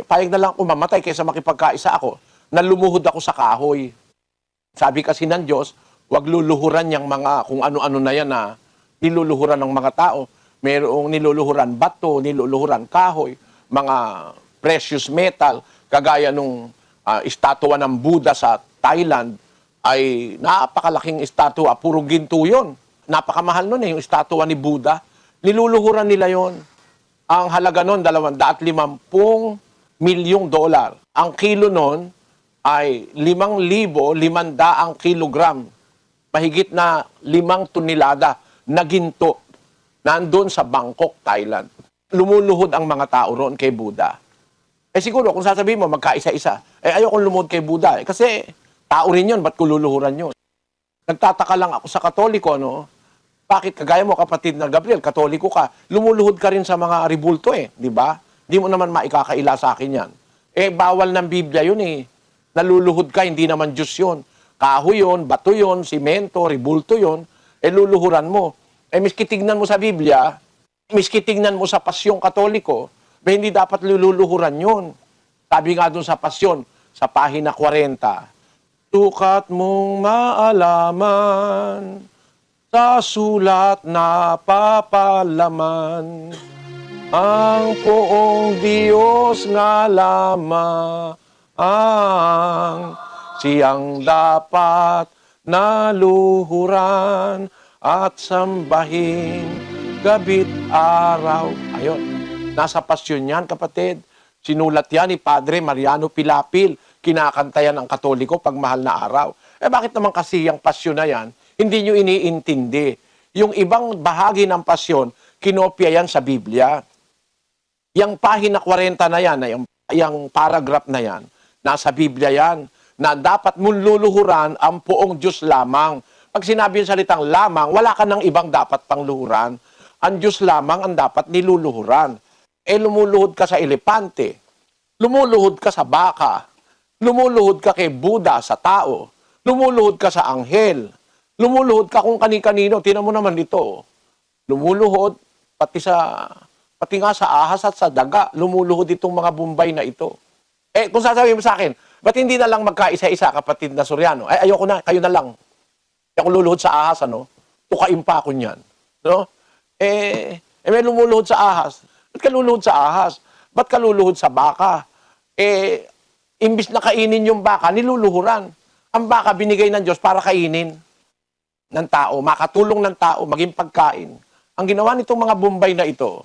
Payag na lang ako mamatay kaysa makipagkaisa ako. Nalumuhod ako sa kahoy. Sabi kasi ng Diyos, huwag luluhuran yung mga kung ano-ano na yan na niluluhuran ng mga tao. Mayroong niluluhuran bato, niluluhuran kahoy, mga precious metal, kagaya nung estatwa ng Buddha sa Thailand, ay napakalaking estatwa, puro ginto yun. Napakamahal nun yung estatwa ni Buddha. Niluluhuran nila yon. Ang halaga nun, $250 milyong. Ang kilo nun ay 5,500 kilogram. Mahigit na 5 tonelada na ginto. Nandun sa Bangkok, Thailand. Lumuluhod ang mga tao roon kay Buddha. Siguro, kung sasabihin mo, magkaisa-isa, ayokong lumuhod kay Buddha. Kasi tao rin yun, ba't ko luluhuran yun? Nagtataka lang ako sa Katoliko, no? Bakit kagaya mo, kapatid na Gabriel, Katoliko ka, lumuluhod ka rin sa mga ribulto di ba? Di mo naman maikakaila sa akin yan. Bawal ng Biblia yun Naluluhod ka, hindi naman Diyos yun. Kahoy yun, bato yun, simento, ribulto yun, luluhuran mo. Miski tignan mo sa Biblia, miski tignan mo sa Pasyong Katoliko, hindi dapat luluhuran yun. Sabi nga dun sa Pasyon, sa pahina 40, sukat mong maalaman, sa sulat na papalaman, ang poong Diyos nga lamang, siyang dapat naluhuran at sambahin gabit araw. Ayun, nasa Pasyon yan, kapatid. Sinulat yan ni Padre Mariano Pilapil. Kinakanta yan ang Katoliko pag mahal na araw. Bakit naman kasi yung Pasyon na yan, hindi nyo iniintindi? Yung ibang bahagi ng Pasyon, kinopya yan sa Biblia. Yung pahina 40 na yan, yung paragraph na yan, nasa Biblia yan, na dapat mong luluhuran ang poong Diyos lamang. Pag sinabi yung salitang lamang, wala ka ng ibang dapat pang luhuran. Ang Diyos lamang ang dapat niluluhuran. Lumuluhod ka sa elepante, lumuluhod ka sa baka, lumuluhod ka kay Buddha sa tao, lumuluhod ka sa anghel, lumuluhod ka kung kani-kanino. Tinan mo naman dito. Lumuluhod pati nga sa ahas at sa daga, lumuluhod itong mga Bombay na ito. Kung sasabihin mo sa akin, ba't hindi na lang magkaisa-isa, kapatid na Soriano? Ayoko na, kayo na lang. Kung luluhod sa ahas, tukain pa ako niyan. No? May lumuluhod sa ahas. Ba't ka luluhod sa ahas? Ba't ka luluhod sa baka? Imbis na kainin yung baka, niluluhuran. Ang baka binigay ng Diyos para kainin ng tao, makatulong ng tao, maging pagkain. Ang ginawa nitong mga Bombay na ito,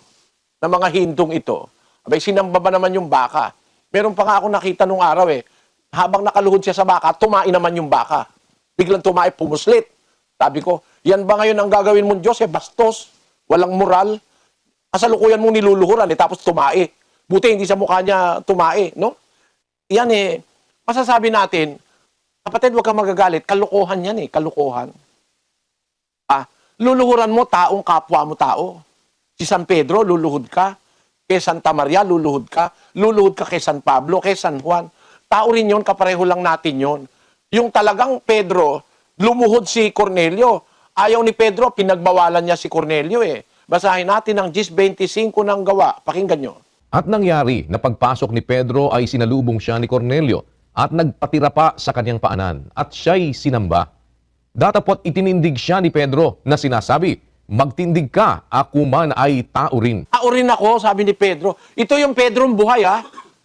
na mga Hindong ito, abay, sinamba ba naman yung baka? Meron pa nga ako nakita nung araw habang nakaluhod siya sa baka, tumain naman yung baka. Biglang tumae, pumuslit. Sabi ko, yan ba ngayon ang gagawin mong Diyos? Bastos, walang moral. Kasalukuyan mong niluluhuran, tapos tumae. Buti hindi sa mukha niya tumae, no? Yan masasabi natin, kapatid, huwag kang magagalit, kalukuhan yan kalukuhan. Luluhuran mo taong kapwa mo tao. Si San Pedro, luluhod ka. Kay Santa Maria, luluhod ka. Luluhod ka kay San Pablo, kay San Juan. Tao rin yun, kapareho lang natin yun. Yung talagang Pedro, lumuhod si Cornelio. Ayaw ni Pedro, pinagbawalan niya si Cornelio Basahin natin ang 10:25 ng Gawa. Pakinggan nyo. At nangyari na pagpasok ni Pedro ay sinalubong siya ni Cornelio at nagpatira pa sa kanyang paanan at siya'y sinamba. Datapot itinindig siya ni Pedro na sinasabi, magtindig ka, ako man ay tao rin. Tao rin ako, sabi ni Pedro. Ito yung Pedro'ng buhay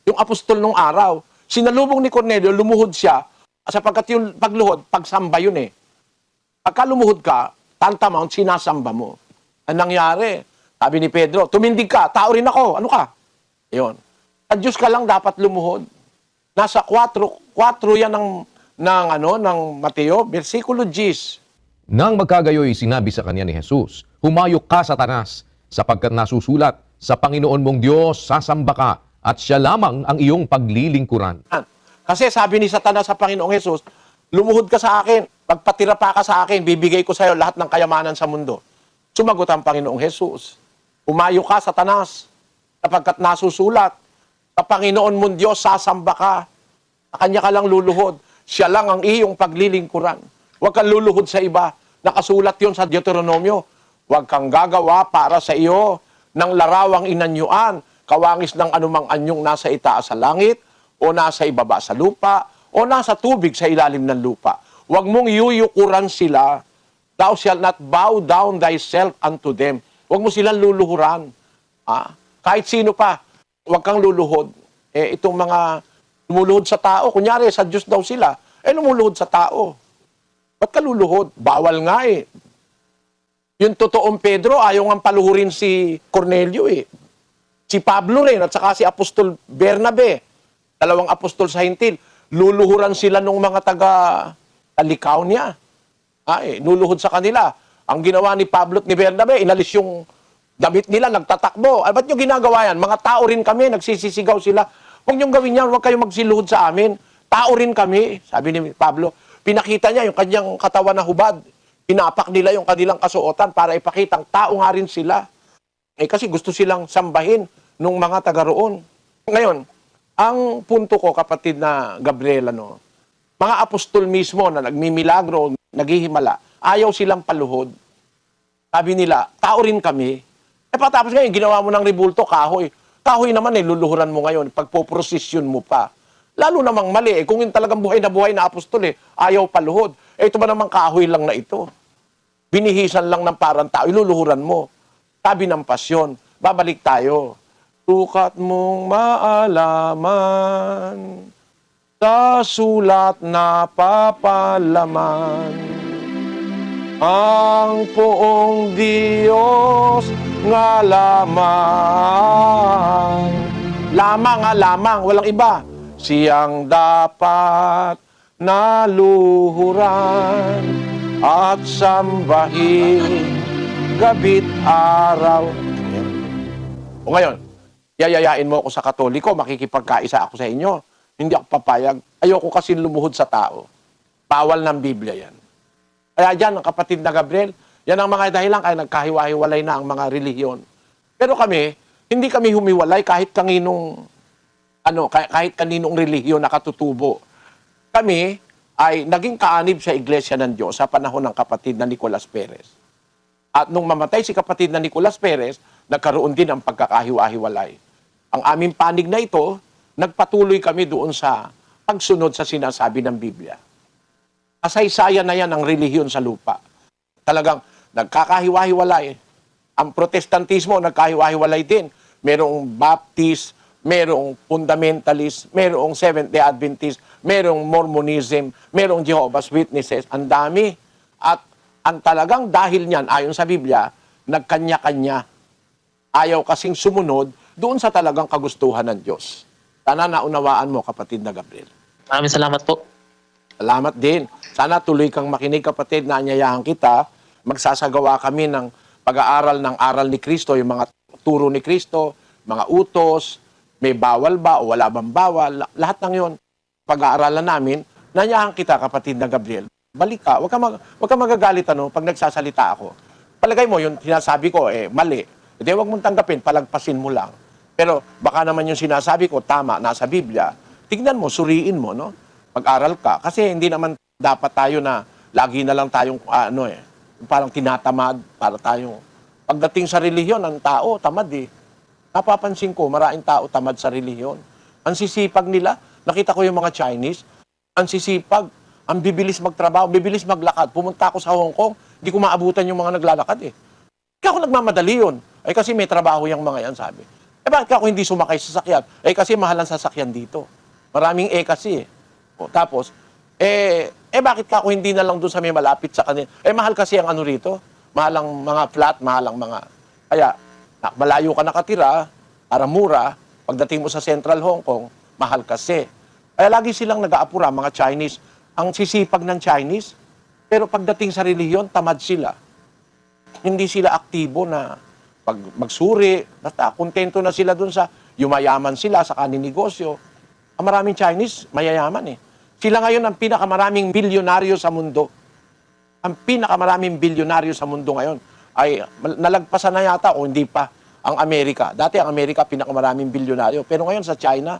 yung apostol nung araw. Sinalubong ni Cornelio, lumuhod siya, sapagkat yung pagluhod, pagsamba yun Pagka lumuhod ka, tantamount, sinasamba mo. Ang nangyari, sabi ni Pedro, tumindig ka, tao rin ako, ano ka? Yun. Sa Diyos ka lang dapat lumuhod. Nasa 4 yan ng Mateo, versikulo 10. Nang magkagayoy sinabi sa kanya ni Jesus, humayo ka, Satanas, sapagkat nasusulat, sa Panginoon mong Diyos sasamba ka, at siya lamang ang iyong paglilingkuran. Kasi sabi ni Satanas sa Panginoong Jesus, lumuhod ka sa akin, pagpatira pa ka sa akin, bibigay ko sa iyo lahat ng kayamanan sa mundo. Sumagot ang Panginoong Jesus, humayo ka, Satanas, sapagkat nasusulat, sa Panginoon mong Diyos sasamba ka, sa Kanya ka lang luluhod, siya lang ang iyong paglilingkuran. Huwag kang luluhod sa iba. Nakasulat yon sa Deuteronomio. Huwag kang gagawa para sa iyo ng larawang inanyuan, kawangis ng anumang anyong nasa itaas sa langit, o nasa ibaba sa lupa, o nasa tubig sa ilalim ng lupa. Huwag mong yuyukuran sila. Thou shalt not bow down thyself unto them. Huwag mo silang luluhuran. Kahit sino pa, huwag kang luluhod. Itong mga lumuluhod sa tao, kunyari sa Diyos daw sila, lumuluhod sa tao. Ba't ka luluhod? Bawal nga Yung totoong Pedro, ayaw nga paluhurin si Cornelio Si Pablo rin, at saka si Apostol Bernabe, 2 apostol sa Hintil, luluhuran sila ng mga taga-talikaw niya. Luluhod sa kanila. Ang ginawa ni Pablo at ni Bernabe, inalis yung damit nila, nagtatakbo. Ba't nyo ginagawa yan? Mga tao rin kami, nagsisisigaw sila. Huwag niyong gawin yan, huwag kayong magsiluhod sa amin. Tao rin kami, sabi ni Pablo. Pinakita niya yung kanyang katawan na hubad. Pinapak nila yung kanilang kasuotan para ipakitang tao nga rin sila. Kasi gusto silang sambahin nung mga taga roon. Ngayon, ang punto ko, kapatid na Gabriela, mga apostol mismo na nagmimilagro, naghihimala, ayaw silang paluhod. Sabi nila, tao rin kami. Patapos ngayon, ginawa mo ng ribulto, kahoy. Kahoy naman luluhuran mo ngayon, pagpoprosesyon mo pa. Lalo namang mali kung yung talagang buhay na apostol ayaw paluhod. Ito ba namang kahoy lang na ito? Binihisan lang ng parang tao, iluluhuran mo. Sabi ng pasyon, babalik tayo. Sukat mong maalaman, sa sulat na papalaman, ang poong Diyos nga lamang. Lamang, walang iba. Siyang dapat naluhuran at sambahin gabi't araw. O ngayon, yayayain mo ako sa Katoliko, makikipagkaisa ako sa inyo. Hindi ako papayag. Ayoko kasi lumuhod sa tao. Bawal ng Biblia yan. Kaya dyan, ang kapatid na Gabriel, yan ang mga dahilan kaya nagkahiwa-hiwalay na ang mga relihiyon. Pero kami, hindi kami humiwalay kahit kaninong relihiyon na katutubo. Kami ay naging kaanib sa Iglesia ng Diyos sa panahon ng kapatid na Nicolas Perez. At nung mamatay si kapatid na Nicolas Perez, nagkaroon din ng pagkakahiwa-hiwalay. Ang aming panig na ito, nagpatuloy kami doon sa pagsunod sa sinasabi ng Biblia. Kasaysayan na yan ang relihiyon sa lupa. Talagang nagkakahiwa-hiwalay. Ang protestantismo, nagkahiwa-hiwalay din. Merong Baptist, merong Fundamentalist, merong Seventh-day Adventist, merong Mormonism, merong Jehovah's Witnesses. Ang dami. At ang talagang dahil niyan, ayon sa Biblia, nagkanya-kanya. Ayaw kasing sumunod doon sa talagang kagustuhan ng Diyos. Sana naunawaan mo, kapatid na Gabriel. Maraming salamat po. Salamat din. Sana tuloy kang makinig, kapatid, na anyayahan kita. Magsasagawa kami ng pag-aaral ng aral ni Kristo, yung mga turo ni Kristo, mga utos, may bawal ba o wala bang bawal, lahat ng yon pag-aaralan namin. Nanyahan kita, kapatid na Gabriel. Balik ka, wag ka magagalit pag nagsasalita ako. Palagay mo, yung sinasabi ko, mali. Hindi, wag mong tanggapin, palagpasin mo lang. Pero baka naman yung sinasabi ko, tama, nasa Biblia. Tignan mo, suriin mo, no? Pag-aral ka. Kasi hindi naman dapat tayo na lagi na lang tayong, parang tinatamad, para tayong, pagdating sa relihiyon, ang tao, tamad eh. Napapansin ko, maraming tao tamad sa relihiyon. Ang sisipag nila, nakita ko yung mga Chinese, ang sisipag, ang bibilis magtrabaho, bibilis maglakad. Pumunta ako sa Hong Kong, hindi ko maabutan yung mga naglalakad eh. Kaya ako nagmamadali yun. Kasi may trabaho yung mga yan, sabi. Bakit ako hindi sumakay sa sasakyan? Kasi mahal ang sasakyan dito. Maraming kasi eh. Tapos, bakit ako hindi na lang doon sa may malapit sa kanila? Mahal kasi ang ano rito. Mahal ang mga flat, mahal ang mga... Kaya, malayo ka nakatira, para mura, pagdating mo sa Central Hong Kong, mahal kasi. Kaya lagi silang nag-aapura, mga Chinese. Ang sisipag ng Chinese, pero pagdating sa relihiyon, tamad sila. Hindi sila aktibo na magsuri, basta kontento na sila dun sa yumayaman sila sa kaninegosyo. Ang maraming Chinese, mayayaman eh. Sila ngayon ang pinakamaraming bilyonaryo sa mundo. Ang pinakamaraming bilyonaryo sa mundo ngayon ay nalagpasan na yata o hindi pa ang Amerika. Dati ang Amerika pinakamaraming bilyonaryo. Pero ngayon sa China,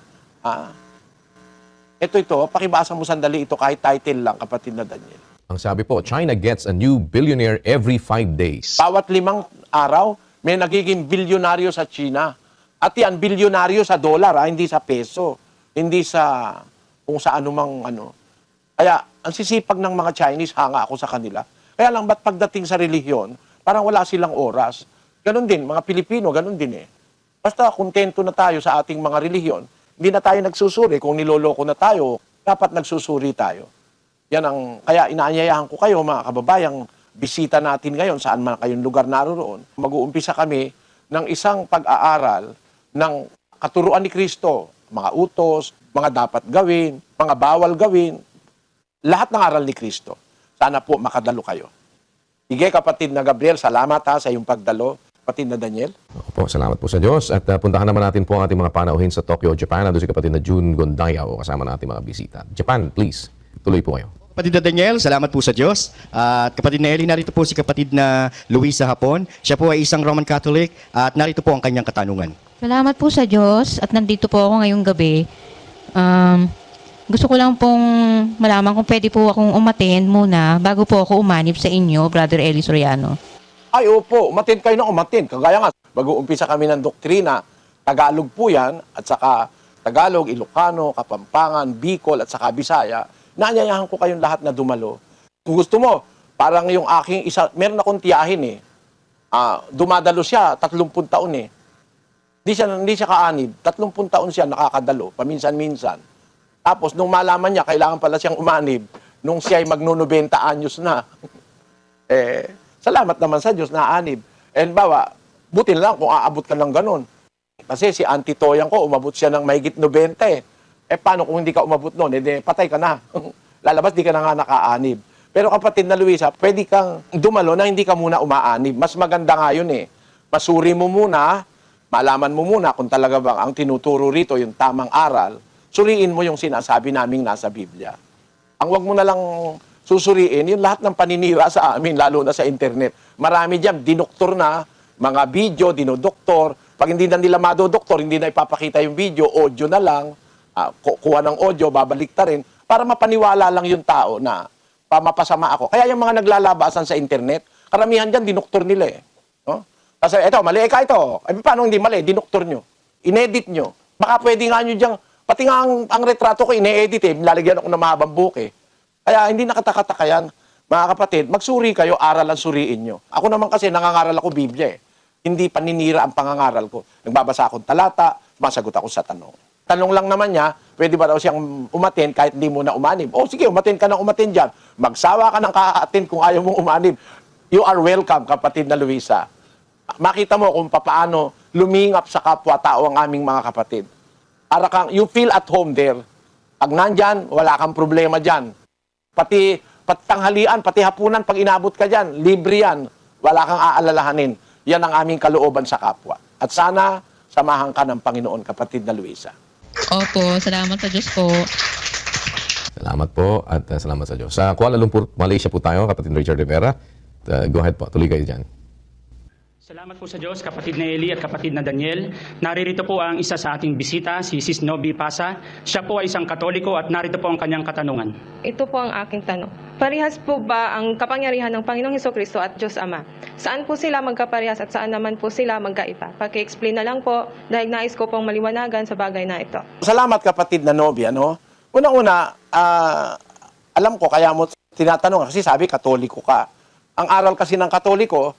ito, pakibasa mo sandali ito kahit title lang, kapatid na Daniel. Ang sabi po, China gets a new billionaire every 5 days. Bawat 5 araw, may nagiging bilyonaryo sa China. At yan, bilyonaryo sa dollar, hindi sa peso. Hindi sa kung sa anumang ano. Kaya, ang sisipag ng mga Chinese, hanga ako sa kanila. Kaya lang, ba't pagdating sa relihiyon, parang wala silang oras. Ganon din, mga Pilipino, ganon din eh. Basta kontento na tayo sa ating mga relihiyon, hindi na tayo nagsusuri. Kung niloloko na tayo, dapat nagsusuri tayo. Yan ang, kaya inaanyayahan ko kayo, mga kababayang, bisita natin ngayon, saan man kayong lugar naroon. Mag-uumpisa kami ng isang pag-aaral ng katuruan ni Kristo, mga utos, mga dapat gawin, mga bawal gawin, lahat ng aral ni Kristo. Sana po makadalo kayo. Sige, kapatid na Gabriel, salamat sa iyong pagdalo. Kapatid na Daniel. Opo, salamat po sa Diyos. At puntahan naman natin po ang ating mga panauhin sa Tokyo, Japan. Ando si kapatid na June Gondaya o kasama natin mga bisita. Japan, please. Tuloy po kayo. Kapatid na Daniel, salamat po sa Diyos. At kapatid na Eli, narito po si kapatid na Luisa Hapon. Siya po ay isang Roman Catholic at narito po ang kanyang katanungan. Salamat po sa Diyos at nandito po ako ngayong gabi. Gusto ko lang pong malaman kung pwede po akong umattend muna bago po ako umanib sa inyo, Brother Eli Soriano. Ay, opo, umattend kayo na umattend. Kagaya nga, mag-uumpisa kami ng doktrina. Tagalog po yan, at saka Tagalog, Ilocano, Kapampangan, Bicol, at saka Bisaya. Naanyayahan ko kayong lahat na dumalo. Kung gusto mo, parang yung aking isa, meron akong tiyahin eh. Dumadalo siya, 30 taon eh. Hindi siya kaanib. 30 taon siya nakakadalo, paminsan-minsan. Tapos, nung malaman niya, kailangan pala siyang umanib, nung siya ay magno-90 anyos na. Salamat naman sa Diyos, naanib. And bawa, buti na lang kung aabot ka ng ganun. Kasi si Auntie Toyang ko, umabot siya ng mahigit 90 eh. Paano kung hindi ka umabot noon? Patay ka na. Lalabas, di ka na nga nakaanib. Pero kapatid na Luisa, pwede kang dumalo na hindi ka muna umaanib. Mas maganda nga yun eh. Masuri mo muna, malaman mo muna kung talaga bang ang tinuturo rito yung tamang aral, suriin mo yung sinasabi naming nasa Biblia. Ang wag mo na lang susuriin, yung lahat ng paninira sa amin, lalo na sa internet. Marami dyan, dinoktor na, mga video, dinodoktor. Pag hindi na nila madodoktor, hindi na ipapakita yung video, audio na lang, kuha ng audio, babalik ta rin, para mapaniwala lang yung tao na mapasama ako. Kaya yung mga naglalabasan sa internet, karamihan dyan, dinoktor nila eh. No? Kasi eto, mali ka ito. Ay, paano hindi mali? Dinoktor nyo. Inedit nyo. Baka pwede nga nyo diyang, pati nga ang retrato ko, ine-edit eh. Lalagyan ako ng mahabang buhok eh. Kaya hindi nakatakataka yan. Mga kapatid, magsuri kayo, aral ang suriin nyo. Ako naman kasi nangangaral ako Biblia eh. Hindi paninira ang pangangaral ko. Nagbabasa akong talata, sumasagot ako sa tanong. Tanong lang naman niya, pwede ba daw siyang umatin kahit hindi mo na umanib? O sige, umatin ka ng umatin dyan. Magsawa ka ng kaatin kung ayaw mong umanib. You are welcome, kapatid na Luisa. Makita mo kung paano lumingap sa kapwa-tao ang aming mga kapatid. Para kang, you feel at home there. Pag nandyan, wala kang problema dyan. Pati tanghalian, pati hapunan, pag inabot ka dyan, libre yan. Wala kang aalalahanin. Yan ang aming kalooban sa kapwa. At sana, samahan ka ng Panginoon, kapatid na Luisa. Opo, salamat sa Diyos po. Salamat po at salamat sa Diyos. Sa Kuala Lumpur, Malaysia po tayo, kapatid Richard Rivera. Go ahead po, tuloy kayo dyan. Salamat po sa Diyos, kapatid na Eli at kapatid na Daniel. Naririto po ang isa sa ating bisita, si Sis Novi Pasa. Siya po ay isang Katoliko at narito po ang kanyang katanungan. Ito po ang aking tanong. Parehas po ba ang kapangyarihan ng Panginoong Hesukristo at Diyos Ama? Saan po sila magkaparehas at saan naman po sila magkaiba? Paki-explain na lang po dahil nais ko pong maliwanagan sa bagay na ito. Salamat, kapatid na Novi. Una-una, alam ko kaya mo tinatanong kasi sabi Katoliko ka. Ang aral kasi ng Katoliko,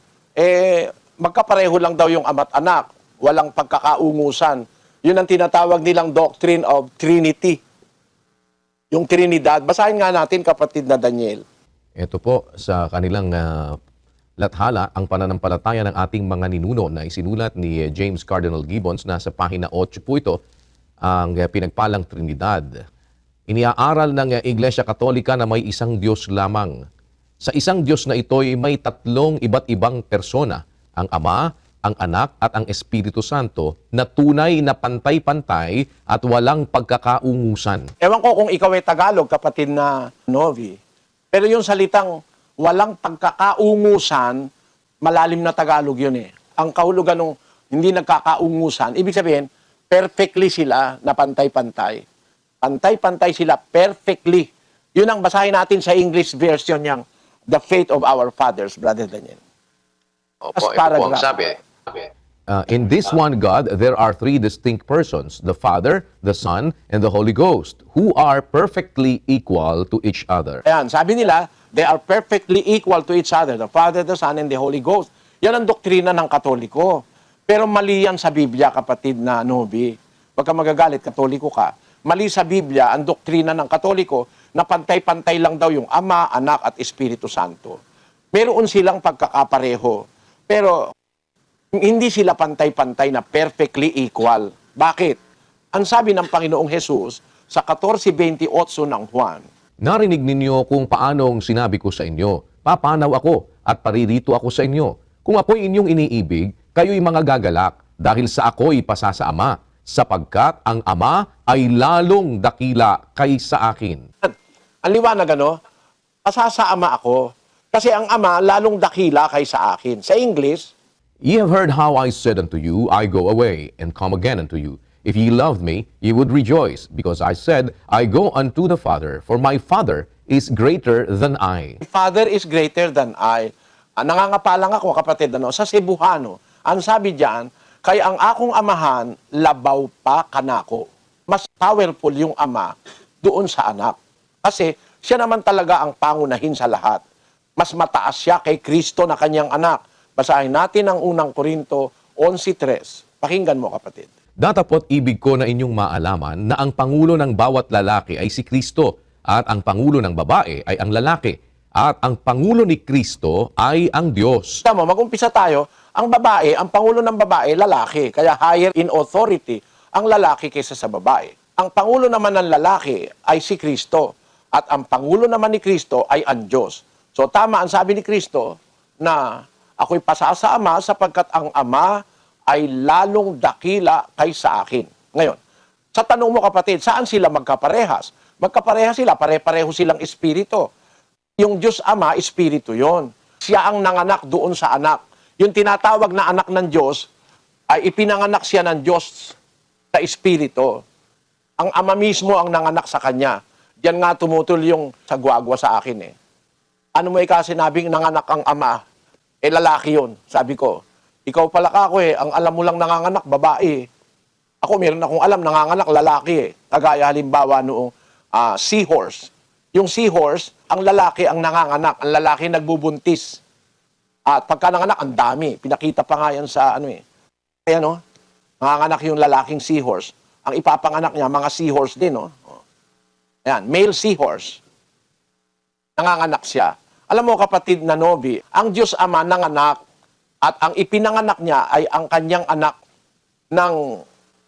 magkapareho lang daw yung ama't anak. Walang pagkakaungusan. Yun ang tinatawag nilang doctrine of Trinity. Yung Trinidad. Basahin nga natin, kapatid na Daniel. Ito po sa kanilang lathala, ang pananampalataya ng ating mga ninuno na isinulat ni James Cardinal Gibbons. Nasa pahina 8 po ito, ang pinagpalang Trinidad. Iniaaral ng Iglesia Katolika na may isang Diyos lamang. Sa isang Diyos na ito'y may tatlong iba't ibang persona. Ang Ama, ang Anak at ang Espiritu Santo na tunay na pantay-pantay at walang pagkakaungusan. Ewan ko kung ikaw ay Tagalog, kapatid na Novi. Pero yung salitang walang pagkakaungusan, malalim na Tagalog yun eh. Ang kahulugan ng hindi nagkakaungusan, ibig sabihin, perfectly sila na pantay-pantay. Pantay-pantay sila perfectly. Yun ang basahin natin sa English version niyang The Faith of Our Fathers, Brother Daniel. Opo, ito po ang sabi. In this one God, there are three distinct persons, the Father, the Son, and the Holy Ghost, who are perfectly equal to each other. Ayan, sabi nila, they are perfectly equal to each other, the Father, the Son, and the Holy Ghost. Yan ang doktrina ng Katoliko. Pero mali yan sa Biblia, kapatid na Novi. Huwag ka magagalit, Katoliko ka. Mali sa Biblia ang doktrina ng Katoliko na pantay-pantay lang daw yung Ama, Anak, at Espiritu Santo. Meron silang pagkakapareho. Pero hindi sila pantay-pantay na perfectly equal. Bakit? Ang sabi ng Panginoong Hesus sa 14:28 ng Juan, Narinig ninyo kung paanong sinabi ko sa inyo, papanaw ako at paririto ako sa inyo. Kung ako'y inyong iniibig, kayo'y mga gagalak dahil sa ako'y pasa sa Ama, sapagkat ang Ama ay lalong dakila kaysa akin. Ang liwanag pasa sa Ama ako, kasi ang Ama lalong dakila kaysa akin. Sa English, Ye have heard how I said unto you, I go away, and come again unto you. If ye loved me, ye would rejoice, because I said, I go unto the Father, for my Father is greater than I. Father is greater than I. Nangangapalang ako, kapatid, sa Cebuano, ang sabi diyan, kay ang akong amahan, labaw pa kanako. Mas powerful yung Ama doon sa anak. Kasi siya naman talaga ang pangunahin sa lahat. Mas mataas siya kay Kristo na kanyang anak. Basahin natin ang unang Korinto 11:3. Pakinggan mo, kapatid. Datapot ibig ko na inyong maalaman na ang pangulo ng bawat lalaki ay si Kristo, at ang pangulo ng babae ay ang lalaki, at ang pangulo ni Kristo ay ang Diyos. Tama, mag-umpisa tayo. Ang babae, ang pangulo ng babae, lalaki. Kaya higher in authority ang lalaki kaysa sa babae. Ang pangulo naman ng lalaki ay si Kristo, at ang pangulo naman ni Kristo ay ang Diyos. So tama ang sabi ni Kristo na ako'y pasa sa Ama sapagkat ang Ama ay lalong dakila kaysa akin. Ngayon, sa tanong mo, kapatid, saan sila magkaparehas? Magkaparehas sila, pare-pareho silang espiritu. Yung Diyos Ama, espiritu yon. Siya ang nanganak doon sa anak. Yung tinatawag na anak ng Diyos, ay ipinanganak siya ng Diyos sa espiritu. Ang Ama mismo ang nanganak sa kanya. Diyan nga tumutol yung sagwagwa sa akin eh. Ano mo ikaw sinabing nanganak ang Ama? Lalaki yun, sabi ko. Ikaw pala kako ang alam mo lang nanganganak, babae. Ako meron akong alam, nanganganak, lalaki. Kagaya halimbawa noong seahorse. Yung seahorse, ang lalaki ang nanganganak, ang lalaki nagbubuntis. At pagka nanganak, ang dami. Pinakita pa nga yan sa Ayan nanganganak yung lalaking seahorse. Ang ipapanganak niya, mga seahorse din, Ayan, male seahorse. Nanganganak siya. Alam mo kapatid na Novi, ang Diyos Ama nanganak at ang ipinanganak niya ay ang kanyang anak ng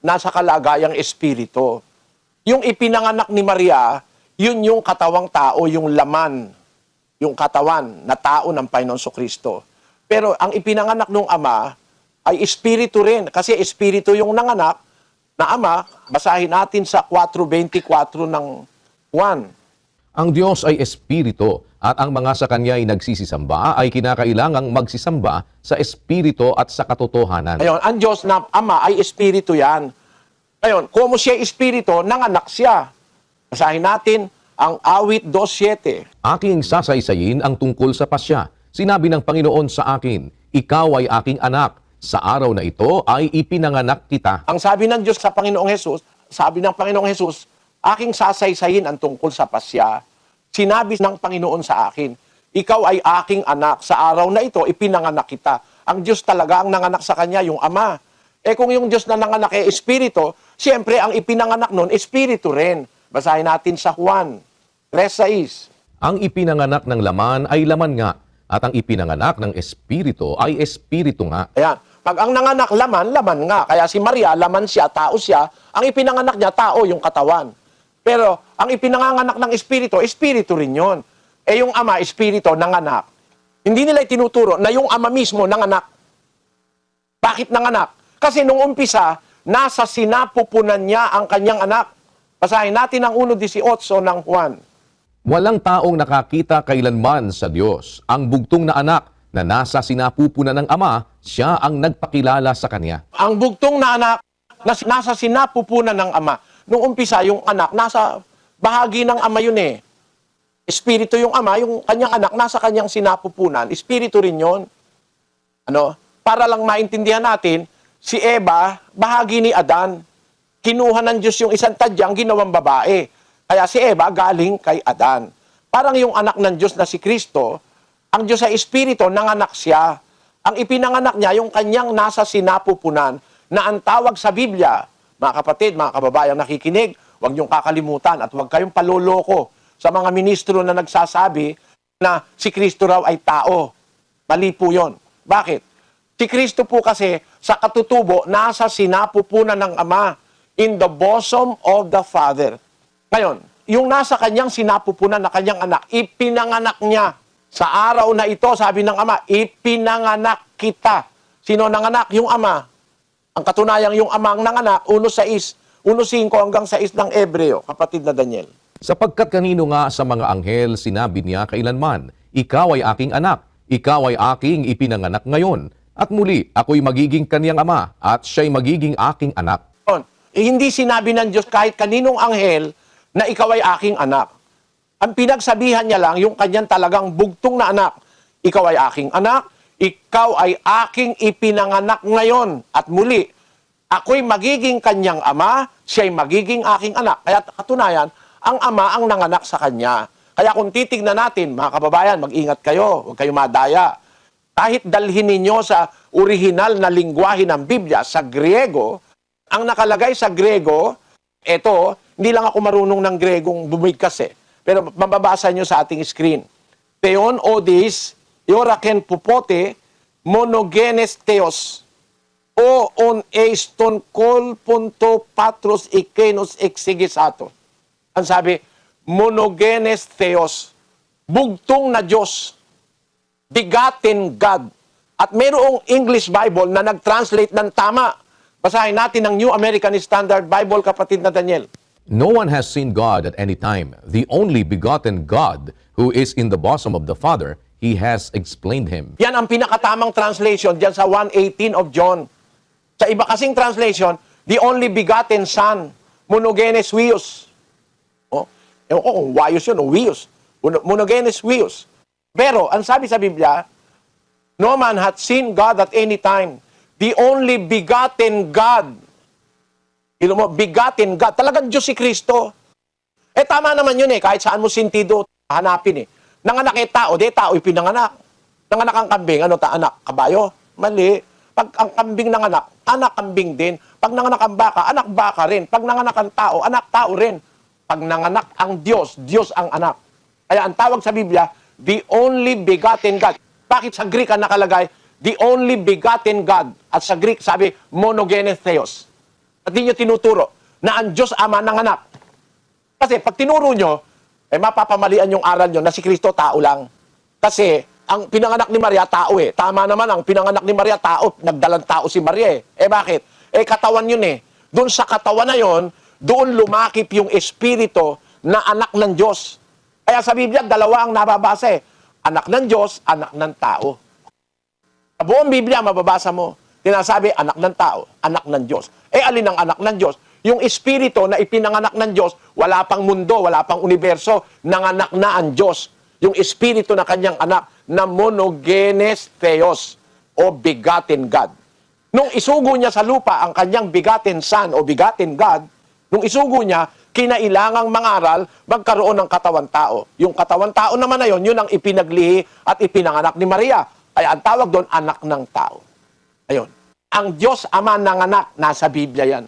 nasa kalagayang espiritu. Yung ipinanganak ni Maria, yun yung katawang tao, yung laman, yung katawan na tao ng Panginoon Kristo. Pero ang ipinanganak ng Ama ay espiritu rin, kasi espiritu yung nanganak na Ama. Basahin natin sa 4:24 ng 1. Ang Diyos ay espiritu at ang mga sa Kanya ay nagsisisamba ay kinakailangang magsisamba sa espiritu at sa katotohanan. Ayun, ang Diyos na Ama ay espiritu yan. Ayun, kung siya espiritu, nanganak siya. Basahin natin ang awit 2:7. Aking sasaysayin ang tungkol sa pasya. Sinabi ng Panginoon sa akin, ikaw ay aking anak. Sa araw na ito ay ipinanganak kita. Ang sabi ng Diyos sa Panginoong Hesus, sabi ng Panginoong Hesus, aking sasaysayin ang tungkol sa pasya. Sinabi ng Panginoon sa akin, ikaw ay aking anak. Sa araw na ito, ipinanganak kita. Ang Diyos talaga ang nanganak sa kanya, yung Ama. Kung yung Diyos na nanganak ay espiritu, siyempre ang ipinanganak nun, espiritu rin. Basahin natin sa Juan 3:6. Ang ipinanganak ng laman ay laman nga, at ang ipinanganak ng espiritu ay espiritu nga. Ayan. Pag ang nanganak laman, laman nga. Kaya si Maria, laman siya, tao siya. Ang ipinanganak niya, tao, yung katawan. Pero ang ipinanganak ng espiritu, espiritu rin yun. Yung Ama, espiritu, nanganak. Hindi nila itinuturo na yung Ama mismo nanganak. Bakit nanganak? Kasi nung umpisa, nasa sinapupunan niya ang kanyang anak. Basahin natin ang 1:18 ng Juan. Walang taong nakakita kailanman sa Diyos. Ang bugtong na anak na nasa sinapupunan ng Ama, siya ang nagpakilala sa Kanya. Ang bugtong na anak na nasa sinapupunan ng Ama. Nung umpisa, yung anak, nasa bahagi ng Ama yun Espiritu yung Ama, yung kanyang anak, nasa kanyang sinapupunan. Espiritu rin yun. Para lang maintindihan natin, si Eva, bahagi ni Adan. Kinuha ng Diyos yung isang tadyang, ginawang babae. Kaya si Eva, galing kay Adan. Parang yung anak ng Diyos na si Kristo, ang Diyos ay Espiritu, nanganak siya. Ang ipinanganak niya, yung kanyang nasa sinapupunan, na ang tawag sa Biblia, mga kapatid, mga kababayang nakikinig, huwag niyong kakalimutan at huwag kayong paloloko sa mga ministro na nagsasabi na si Kristo raw ay tao. Mali po yun. Bakit? Si Kristo po kasi sa katutubo, nasa sinapupunan ng Ama, in the bosom of the Father. Ngayon, yung nasa kanyang sinapupunan na kanyang anak, ipinanganak niya. Sa araw na ito, sabi ng Ama, ipinanganak kita. Sino nanganak? Yung Ama. Ang katunayang yung Ama ang nanganak, 1:5 hanggang 6 ng Ebreo, kapatid na Daniel. Sapagkat kanino nga sa mga anghel sinabi niya kailanman, ikaw ay aking anak, ikaw ay aking ipinanganak ngayon, at muli ako'y magiging kaniyang Ama, at siya'y magiging aking anak. Hindi sinabi ng Diyos kahit kaninong anghel na ikaw ay aking anak. Ang pinagsabihan niya lang, yung kanyang talagang bugtong na anak, ikaw ay aking anak, ikaw ay aking ipinanganak ngayon, at muli, ako'y magiging kanyang Ama, siya'y magiging aking anak. Kaya katunayan, ang Ama ang nanganak sa kanya. Kaya kung titignan natin, mga kababayan, mag-ingat kayo, huwag kayo madaya. Kahit dalhin ninyo sa orihinal na lingwahe ng Biblia, sa Griego, ang nakalagay sa Griego, hindi lang ako marunong ng Gregong bumigkas pero mababasa nyo sa ating screen. Theon odis, Ioraken pupote, monogenes theos, o on eiston kol punto patros ikenos exigisato. Ang sabi, monogenes theos, bugtong na Diyos, begotten God. At mayroong English Bible na nag-translate ng tama. Basahin natin ang New American Standard Bible, kapatid na Daniel. No one has seen God at any time. The only begotten God who is in the bosom of the Father, He has explained Him. Yan ang pinakatamang translation dyan sa 1:18 of John. Sa iba kasing translation, the only begotten Son, monogenes huios. Ewan ko kung huios yun o huios. Monogenes huios. Pero, ang sabi sa Biblia, No man hath seen God at any time. The only begotten God. Ilo mo, begotten God. Talagang Diyos si Kristo. Eh tama naman yun eh. Kahit saan mo sentido hanapin eh. Nanganak eh tao, di tao ipinanganak. Nanganak ang kambing, ano anak? Kabayo? Mali. Pag ang kambing nanganak, anak kambing din. Pag nanganak ang baka, anak baka rin. Pag nanganak ang tao, anak tao rin. Pag nanganak ang Diyos, Diyos ang anak. Kaya ang tawag sa Biblia, the only begotten God. Bakit sa Greek ang nakalagay, the only begotten God? At sa Greek sabi, monogenes theos. At di nyo tinuturo na ang Diyos Ama ng anak. Kasi pag tinuro nyo, eh mapapamalian yung aral nyo na si Kristo tao lang. Kasi ang pinanganak ni Maria, tao eh. Tama naman ang pinanganak ni Maria, tao. Nagdalang tao si Maria eh. Eh bakit? Eh katawan yun eh. Doon sa katawan na yon, doon lumakip yung espiritu na anak ng Diyos. Kaya sa Biblia, dalawa ang nababasa eh. Anak ng Diyos, anak ng tao. Sa buong Biblia, mababasa mo, tinasabi, anak ng tao, anak ng Diyos. Eh, alin ang anak ng Diyos? Yung espiritu na ipinanganak ng Diyos, wala pang mundo, wala pang universo, nanganak na ang Diyos. Yung espiritu na kanyang anak, na monogenes theos, o begotten God. Nung isugo niya sa lupa ang kanyang begotten Son, o begotten God, nung isugo niya, kinailangang mangaral, magkaroon ng katawan tao. Yung katawan tao naman na yun ang ipinaglihi at ipinanganak ni Maria. Kaya ang tawag doon, anak ng tao. Ayun. Ang Diyos Ama ng anak, nasa Biblia yan.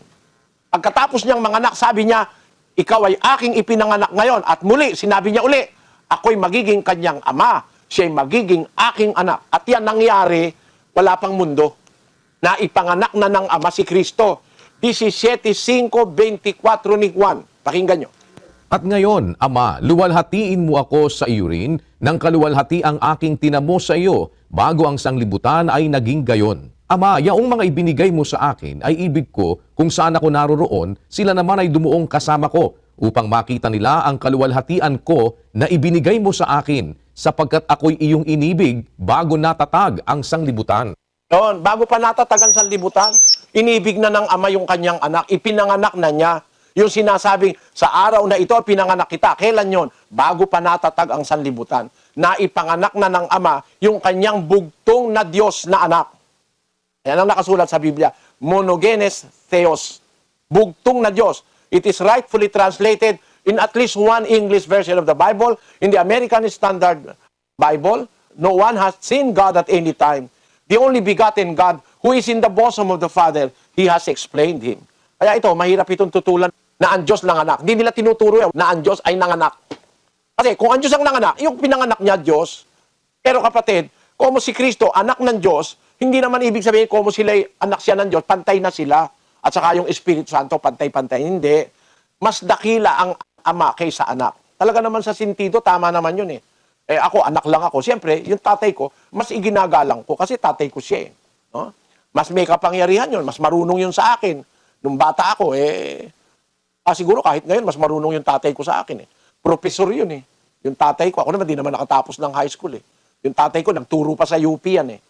Pagkatapos niyang manganak, sabi niya, ikaw ay aking ipinanganak ngayon. At muli, sinabi niya uli, ako'y magiging kanyang ama. Siya'y magiging aking anak. At yan nangyari, wala pang mundo. Na ipanganak na ng ama si Kristo. 17:5-24 ni Juan. Pakinggan nyo. At ngayon, Ama, luwalhatiin mo ako sa iyo rin, nang kaluwalhati ang aking tinamo sa iyo, bago ang sanglibutan ay naging gayon. Ama, yaong mga ibinigay mo sa akin ay ibig ko, kung saan ako naroroon, sila naman ay dumuong kasama ko, upang makita nila ang kaluwalhatian ko na ibinigay mo sa akin, sapagkat ako'y iyong inibig bago natatag ang sanglibutan. Yun, bago pa natatag ang sanlibutan, inibig na ng ama yung kanyang anak, ipinanganak na niya. Yung sinasabing, sa araw na ito, pinanganak kita. Kailan yon? Bago pa natatag ang sanlibutan. Na ipanganak na ng ama yung kanyang bugtong na Diyos na anak. Yan ang nakasulat sa Biblia. Monogenes theos. Bugtong na Diyos. It is rightfully translated in at least one English version of the Bible. In the American Standard Bible, no one has seen God at any time. The only begotten God who is in the bosom of the Father, He has explained Him. Kaya ito, mahirap itong tutulan na ang Diyos nanganak. Hindi nila tinuturo na ang Diyos ay nanganak. Kasi kung ang Diyos ang nanganak, yung pinanganak niya Diyos. Pero kapatid, como si Kristo, anak ng Diyos, hindi naman ibig sabihin como sila anak siya ng Diyos, pantay na sila. At saka yung Espiritu Santo, pantay-pantay. Hindi. Mas dakila ang ama kaysa anak. Talaga naman sa sentido, tama naman yun eh. Eh ako, anak lang ako. Siyempre, yung tatay ko, mas iginagalang ko kasi tatay ko siya eh. No? Mas may kapangyarihan yun, mas marunong yun sa akin. Nung bata ako, siguro kahit ngayon, mas marunong yung tatay ko sa akin eh. Professor yun eh. Yung tatay ko, ako naman di naman nakatapos ng high school eh. Yung tatay ko, nagturo pa sa UP yan eh.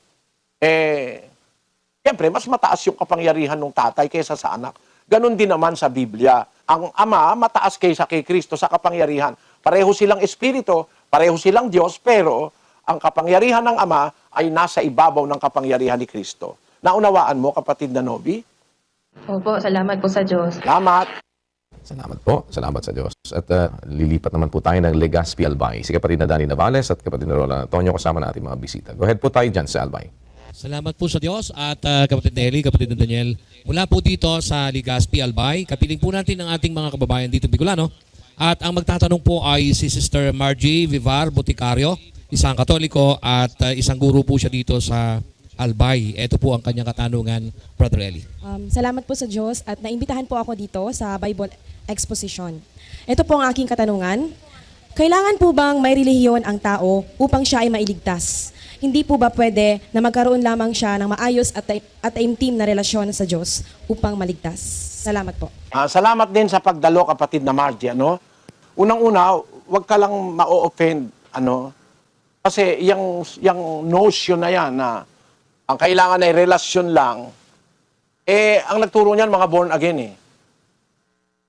Siyempre, mas mataas yung kapangyarihan ng tatay kaysa sa anak. Ganon din naman sa Biblia. Ang ama, mataas kaysa kay Kristo sa kapangyarihan. Pareho silang espiritu, pareho silang Diyos, pero ang kapangyarihan ng ama ay nasa ibabaw ng kapangyarihan ni Kristo. Naunawaan mo, kapatid na Nobi? Opo, salamat po sa Diyos. Salamat. Salamat po. Salamat sa Diyos. At lilipat naman po tayo ng Legazpi Albay. Si kapatid na Danny Navales at kapatid na Roland Antonio kasama natin mga bisita. Go ahead po tayo dyan sa Albay. Salamat po sa Diyos at kapatid Nelly, kapatid na Daniel. Mula po dito sa Legazpi Albay, kapiling po natin ang ating mga kababayan dito Bicolano. At ang magtatanong po ay si Sister Margie Vivar Boticario, isang Katoliko at isang guro po siya dito sa Albay. Ito po ang kanyang katanungan, Brother Eli. Salamat po sa Diyos at naimbitahan po ako dito sa Bible Exposition. Ito po ang aking katanungan. Kailangan po bang may relihiyon ang tao upang siya ay mailigtas? Hindi po ba pwede na magkaroon lamang siya ng maayos at taimtim na relasyon sa Diyos upang maligtas? Salamat po. Salamat din sa pagdalo, kapatid na Margie. Ano? Unang-una, huwag ka lang ma-offend. Ano? Kasi yung notion na yan na ang kailangan ay relasyon lang, ang nagturo niyan mga born again eh.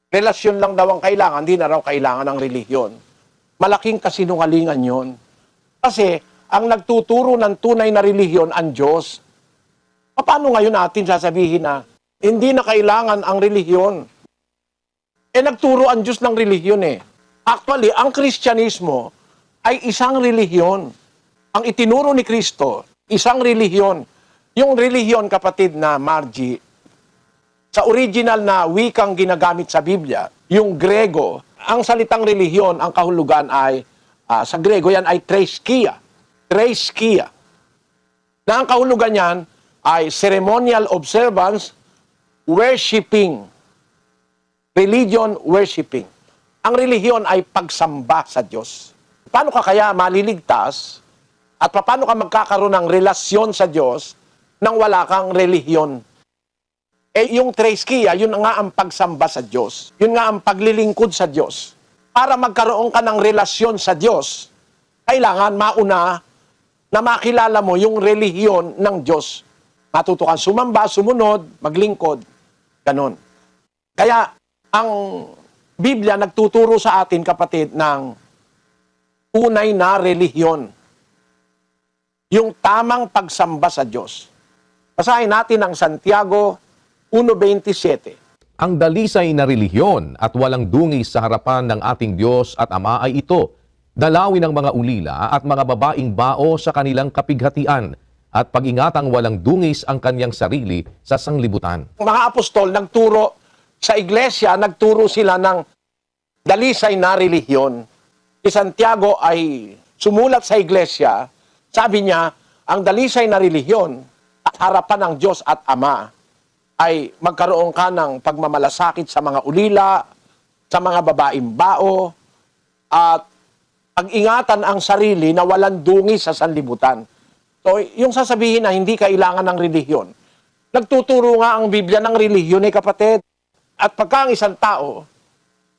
Relasyon lang daw ang kailangan, hindi na raw kailangan ng relihiyon. Malaking kasinungalingan yon. Kasi ang nagtuturo ng tunay na relihiyon ang Diyos. Paano ngayon natin sasabihin na hindi na kailangan ang relihiyon? Nagturo ang Diyos ng relihiyon eh. Actually, ang Kristyanismo ay isang relihiyon. Ang itinuro ni Kristo, isang relihiyon. Yung relihiyon, kapatid na Margie, sa original na wikang ginagamit sa Biblia, yung Grego, ang salitang relihiyon, ang kahulugan ay, sa Grego yan ay treskia. Treskia. Na ang kahulugan yan ay ceremonial observance, worshiping. Religion, worshiping. Ang relihiyon ay pagsamba sa Diyos. Paano ka kaya maliligtas at paano ka magkakaroon ng relasyon sa Diyos nang wala kang relihiyon? Yung treskia, yun nga ang pagsamba sa Diyos. Yun nga ang paglilingkod sa Diyos. Para magkaroon ka ng relasyon sa Diyos, kailangan mauna na makilala mo yung relihiyon ng Diyos. Matuto kang sumamba, sumunod, maglingkod, ganon. Kaya ang Biblia nagtuturo sa atin, kapatid, ng tunay na relihiyon. Yung tamang pagsamba sa Diyos. Basahin natin ang Santiago 1:27. Ang dalisay na relihiyon at walang dungis sa harapan ng ating Diyos at Ama ay ito, dalawin ng mga ulila at mga babaing bao sa kanilang kapighatian at pag-ingatang walang dungis ang kanyang sarili sa sanglibutan. Mga apostol nagturo sa iglesia, nagturo sila ng dalisay na relihiyon. Si Santiago ay sumulat sa iglesia, sabi niya, ang dalisay na relihiyon at harapan ng Diyos at Ama ay magkaroon ka ng pagmamalasakit sa mga ulila, sa mga babaeng bao, at pag-ingatan ang sarili na walang dungis sa sanlibutan. So, yung sasabihin na hindi kailangan ng relihiyon, nagtuturo nga ang Biblia ng relihiyon, kapatid. At pagka ang isang tao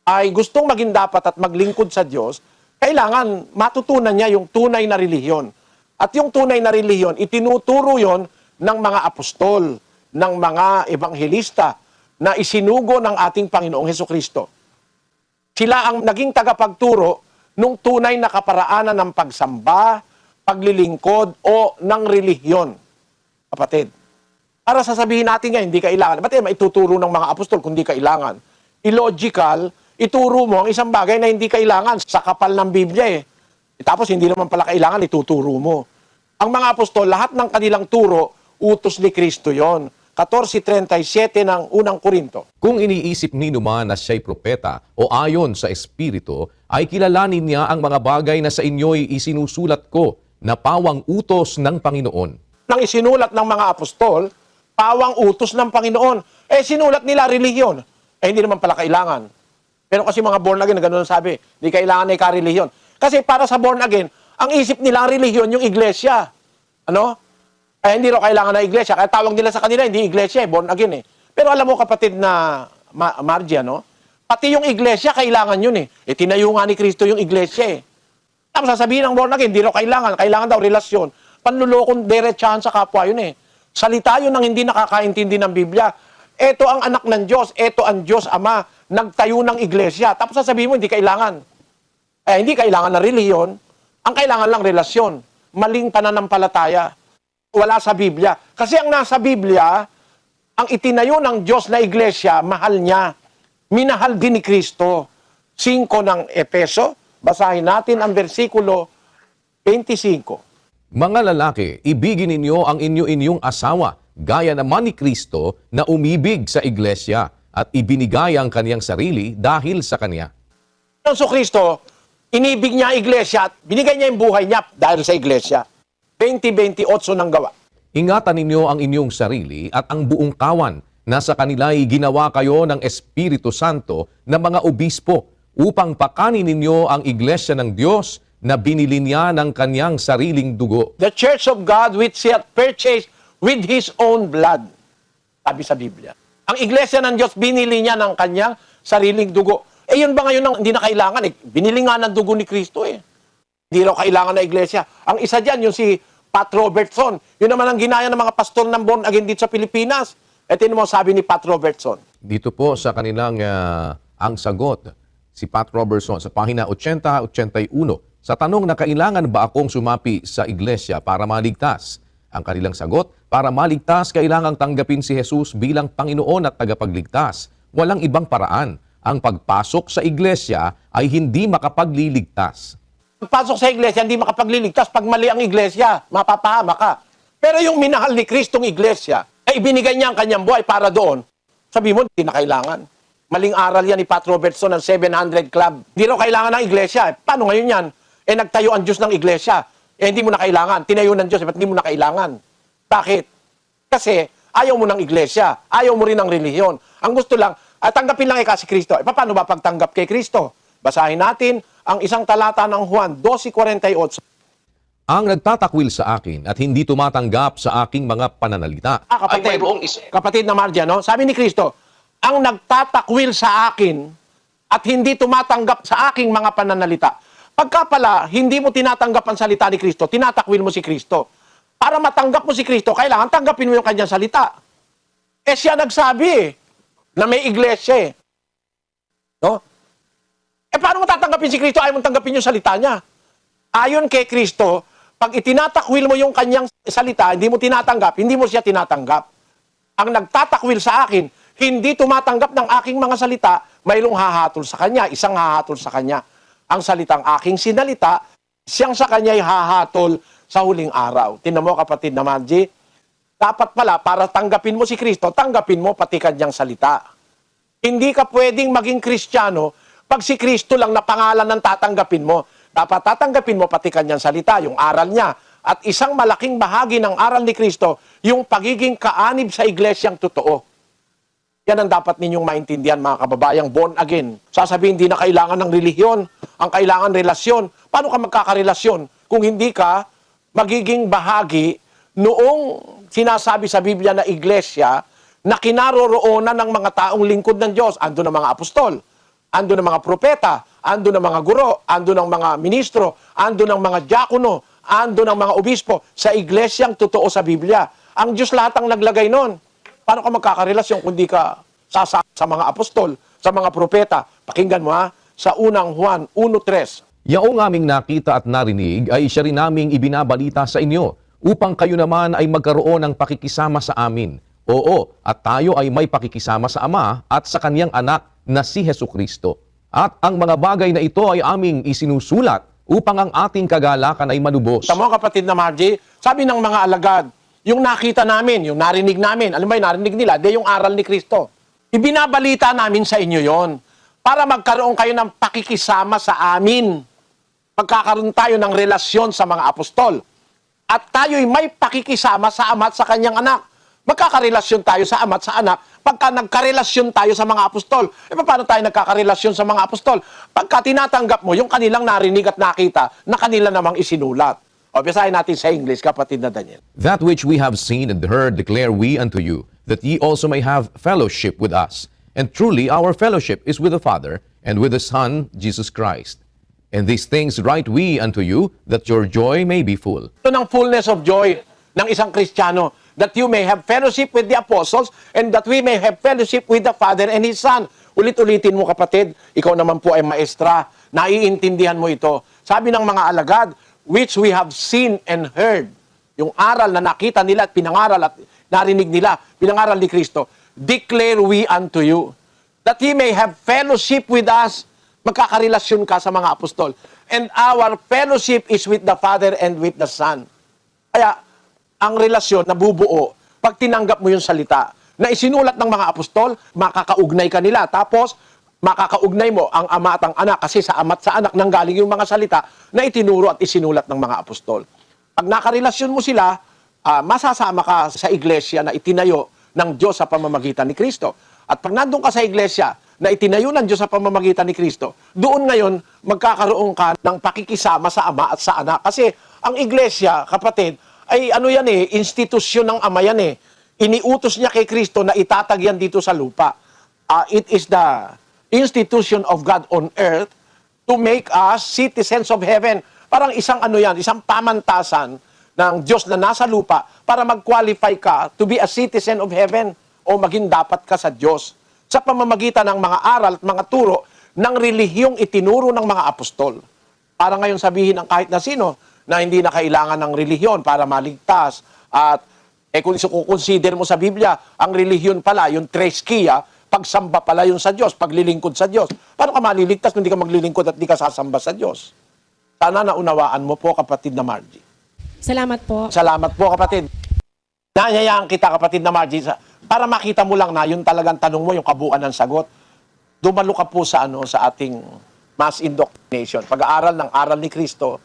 ay gustong maging dapat at maglingkod sa Diyos, kailangan matutunan niya yung tunay na relihiyon. At yung tunay na relihiyon, itinuturo yon ng mga apostol, ng mga ebanghelista na isinugo ng ating Panginoong Hesukristo. Sila ang naging tagapagturo nung tunay na kaparaanan ng pagsamba, paglilingkod o ng relihiyon. Kapatid, para sasabihin natin nga, hindi kailangan. Ba't maituturo ng mga apostol kung hindi kailangan? Illogical, ituro mo ang isang bagay na hindi kailangan sa kapal ng Biblia eh. Tapos hindi naman pala kailangan, ituturo mo. Ang mga apostol, lahat ng kanilang turo, utos ni Kristo yon. 14:37 ng unang Korinto. Kung iniisip ninyo man na siya'y propeta o ayon sa Espiritu, ay kilalanin niya ang mga bagay na sa inyo'y isinusulat ko na pawang utos ng Panginoon. Nang isinulat ng mga apostol, pawang utos ng Panginoon. Sinulat nila relihiyon. Hindi naman pala kailangan. Pero kasi mga born again, ganoon sabi, hindi kailangan na ika-relihiyon. Kasi para sa born again, ang isip nila relihiyon yung iglesia. Ano? Hindi rin kailangan na iglesia. Kaya tawag nila sa kanila, hindi iglesia, born again eh. Pero alam mo, kapatid na Margie, no? Pati yung iglesia, kailangan yun eh. Tinayo nga ni Kristo yung iglesia eh. Tapos sasabihin ng born again, hindi rin kailangan. Kailangan daw relasyon. Panlulokong diretsahan sa kapwa yun eh. Salita yun ng hindi nakakaintindi ng Biblia. Ito ang anak ng Diyos. Ito ang Diyos Ama. Nagtayo ng iglesia. Tapos sasabihin mo, hindi kailangan. Hindi kailangan na relihiyon. Ang kailangan lang relasyon. Maling pananampalataya. Wala sa Biblia. Kasi ang nasa Biblia, ang itinayo ng Diyos na iglesia, mahal niya. Minahal din ni Kristo. 5 ng Epeso. Basahin natin ang versikulo 25. Mga lalaki, ibigin ninyo ang inyong asawa, gaya naman ni Kristo na umibig sa iglesia at ibinigay ang kaniyang sarili dahil sa kanya. So Kristo, inibig niya ang iglesia at binigay niya yung buhay niya dahil sa iglesia. 20:28 ng Gawa. Ingatan ninyo ang inyong sarili at ang buong kawan na sa kanila'y ginawa kayo ng Espiritu Santo na mga obispo upang pakanin ninyo ang iglesia ng Diyos na binili niya ng kanyang sariling dugo. The church of God which he hath purchased with his own blood. Sabi sa Biblia. Ang iglesia ng Diyos binili niya ng kanyang sariling dugo. Yun ba ngayon ang hindi na kailangan? Binili nga ng dugo ni Kristo eh. Hindi raw kailangan na iglesia. Ang isa dyan, yung si Pat Robertson. Yun naman ang ginaya ng mga pastor ng born again dito sa Pilipinas. Ito mo sabi ni Pat Robertson. Dito po sa kanilang ang sagot, si Pat Robertson sa pahina 80-81, Sa tanong na kailangan ba akong sumapi sa iglesia para maligtas? Ang kanilang sagot, para maligtas, kailangang tanggapin si Jesus bilang Panginoon at tagapagligtas. Walang ibang paraan. Ang pagpasok sa iglesia ay hindi makapagliligtas. Pagpasok sa iglesia, hindi makapagliligtas. Pag mali ang iglesia, mapapahama ka. Pero yung minahal ni Kristong iglesia, ay ibinigay niya ang kanyang buhay para doon. Sabi mo, hindi na kailangan. Maling aral yan ni Pat Robertson ng 700 Club. Hindi raw kailangan ng iglesia. Paano ngayon yan? Nagtayo ang Diyos ng iglesia. Hindi mo na kailangan. Tinayo ng Diyos, ba't hindi mo na kailangan? Bakit? Kasi ayaw mo ng iglesia. Ayaw mo rin ng relihiyon. Ang gusto lang, tanggapin lang ikaw si Kristo. Paano ba pagtanggap kay Kristo? Basahin natin ang isang talata ng Juan 12:48. Ang nagtatakwil sa akin at hindi tumatanggap sa aking mga pananalita. Kapatid na Margia, no? Sabi ni Kristo, ang nagtatakwil sa akin at hindi tumatanggap sa aking mga pananalita. Pagka pala, hindi mo tinatanggap ang salita ni Kristo, tinatakwil mo si Kristo. Para matanggap mo si Kristo, kailangan tanggapin mo yung kanyang salita. Siya nagsabi na may iglesia. No? Paano mo tatanggapin si Kristo? Ayaw mo tanggapin yung salita niya. Ayon kay Kristo, pag itinatakwil mo yung kanyang salita, hindi mo tinatanggap, hindi mo siya tinatanggap. Ang nagtatakwil sa akin, hindi tumatanggap ng aking mga salita, mayroong hahatol sa kanya, isang hahatol sa kanya. Ang salitang aking sinalita, siyang sa kanya'y hahatol sa huling araw. Tingnan mo kapatid na Margie, dapat pala para tanggapin mo si Kristo, tanggapin mo pati kanyang salita. Hindi ka pwedeng maging Kristiyano pag si Kristo lang na pangalan ng tatanggapin mo. Dapat tatanggapin mo pati kanyang salita, yung aral niya. At isang malaking bahagi ng aral ni Kristo, yung pagiging kaanib sa iglesyang totoo. Yan ang dapat ninyong maintindihan mga kababayang born again. Sasabihin, hindi na kailangan ng relihiyon. Ang kailangan relasyon. Paano ka magkakarelasyon kung hindi ka magiging bahagi noong sinasabi sa Biblia na iglesia na kinaroroonan ng mga taong lingkod ng Diyos? Ando ng mga apostol, ando ng mga propeta, ando ng mga guro, ando ng mga ministro, ando ng mga diakono, ando ng mga obispo sa iglesyang totoo sa Biblia. Ang Diyos lahat ang naglagay nun. Paano ka magkakarelasyon kung di ka sa mga apostol, sa mga propeta? Pakinggan mo sa unang Juan 1:3. Yaong aming nakita at narinig ay siya rin naming ibinabalita sa inyo, upang kayo naman ay magkaroon ng pakikisama sa amin. Oo, at tayo ay may pakikisama sa Ama at sa Kanyang Anak na si Hesukristo. At ang mga bagay na ito ay aming isinusulat upang ang ating kagalakan ay manubos. Tama kapatid na Margie, sabi ng mga alagad, yung nakita namin, yung narinig namin, alam mo yung narinig nila, di yung aral ni Kristo. Ibinabalita namin sa inyo yon para magkaroon kayo ng pakikisama sa amin. Magkakaroon tayo ng relasyon sa mga apostol. At tayo'y may pakikisama sa Ama at sa Kanyang Anak. Magkakarelasyon tayo sa Ama at sa Anak pagka nagkarelasyon tayo sa mga apostol. Paano tayo nagkakarelasyon sa mga apostol? Pagka tinatanggap mo yung kanilang narinig at nakita na kanila namang isinulat. O, basahin natin sa English, kapatid na Daniel. That which we have seen and heard declare we unto you, that ye also may have fellowship with us. And truly our fellowship is with the Father, and with the Son, Jesus Christ. And these things write we unto you, that your joy may be full. Ito ng fullness of joy ng isang Kristiyano, that you may have fellowship with the apostles, and that we may have fellowship with the Father and His Son. Ulit-ulitin mo kapatid, ikaw naman po ay maestra, naiintindihan mo ito. Sabi ng mga alagad, which we have seen and heard. Yung aral na nakita nila at pinangaral at narinig nila, pinangaral ni Kristo, declare we unto you, that ye may have fellowship with us. Magkakarelasyon ka sa mga apostol. And our fellowship is with the Father and with the Son. Kaya, ang relasyon nabubuo pag tinanggap mo yung salita na isinulat ng mga apostol, makakaugnay ka nila. Tapos, makakaugnay mo ang Ama at ang Anak kasi sa Ama at sa Anak nanggaling yung mga salita na itinuro at isinulat ng mga apostol. Pag nakarelasyon mo sila, masasama ka sa iglesia na itinayo ng Diyos sa pamamagitan ni Kristo. At pag nandun ka sa iglesia na itinayo ng Diyos sa pamamagitan ni Kristo, doon ngayon magkakaroon ka ng pakikisama sa Ama at sa Anak. Kasi ang iglesia, kapatid, ay ano yan institusyon ng Ama yan Iniutos niya kay Kristo na itatag yan dito sa lupa. It is the institution of God on earth to make us citizens of heaven. Parang isang isang pamantasan ng Diyos na nasa lupa para mag-qualify ka to be a citizen of heaven o maging dapat ka sa Diyos sa pamamagitan ng mga aral at mga turo ng relihiyong itinuro ng mga apostol. Para ngayon sabihin ng kahit na sino na hindi na kailangan ng relihiyon para maligtas. At kung consider mo sa Biblia, ang relihiyon pala, yung treskia, pagsamba pala yun sa Diyos, paglilingkod sa Diyos. Paano ka maliligtas kung hindi ka maglilingkod at hindi ka sasamba sa Diyos? Sana naunawaan mo po, kapatid na Margie. Salamat po. Salamat po, kapatid. Naanyayaan kita, kapatid na Margie, para makita mo lang na yung talagang tanong mo, yung kabuuan ng sagot. Dumalo ka po sa ating mass indoctrination. Pag-aaral ng aral ni Kristo,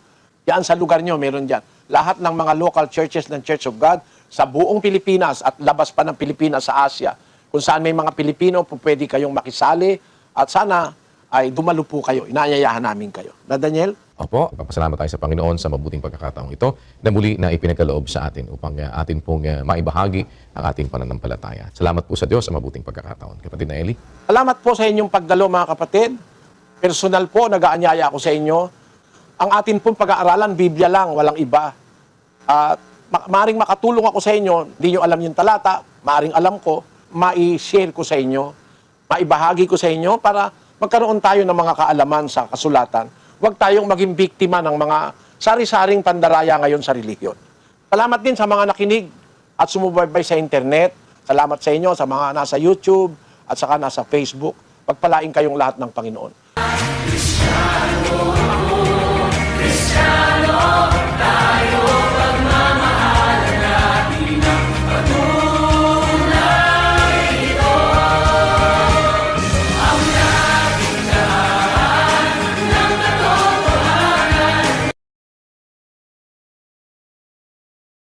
yan sa lugar nyo, meron dyan. Lahat ng mga local churches ng Church of God sa buong Pilipinas at labas pa ng Pilipinas sa Asia, kung saan may mga Pilipino, pwede kayong makisali at sana ay dumalo po kayo. Inaanyayahan namin kayo. Na Daniel? Opo, papasalamat tayo sa Panginoon sa mabuting pagkakataong ito na muli na ipinagkaloob sa atin upang atin pong maibahagi ang ating pananampalataya. Salamat po sa Diyos sa mabuting pagkakataon. Kapatid na Eli. Salamat po sa inyong pagdalo, mga kapatid. Personal po, nag-aanyaya ako sa inyo. Ang atin pong pag-aaralan, Biblia lang, walang iba. At maaring makatulong ako sa inyo, hindi nyo alam yung talata, maaring alam ko, mai-share ko sa inyo, maibahagi ko sa inyo para magkaroon tayo ng mga kaalaman sa kasulatan. Huwag tayong maging biktima ng mga sari-saring pandaraya ngayon sa relihiyon. Salamat din sa mga nakinig at sumubaybay sa internet. Salamat sa inyo sa mga nasa YouTube at saka nasa Facebook. Pagpalain kayong lahat ng Panginoon.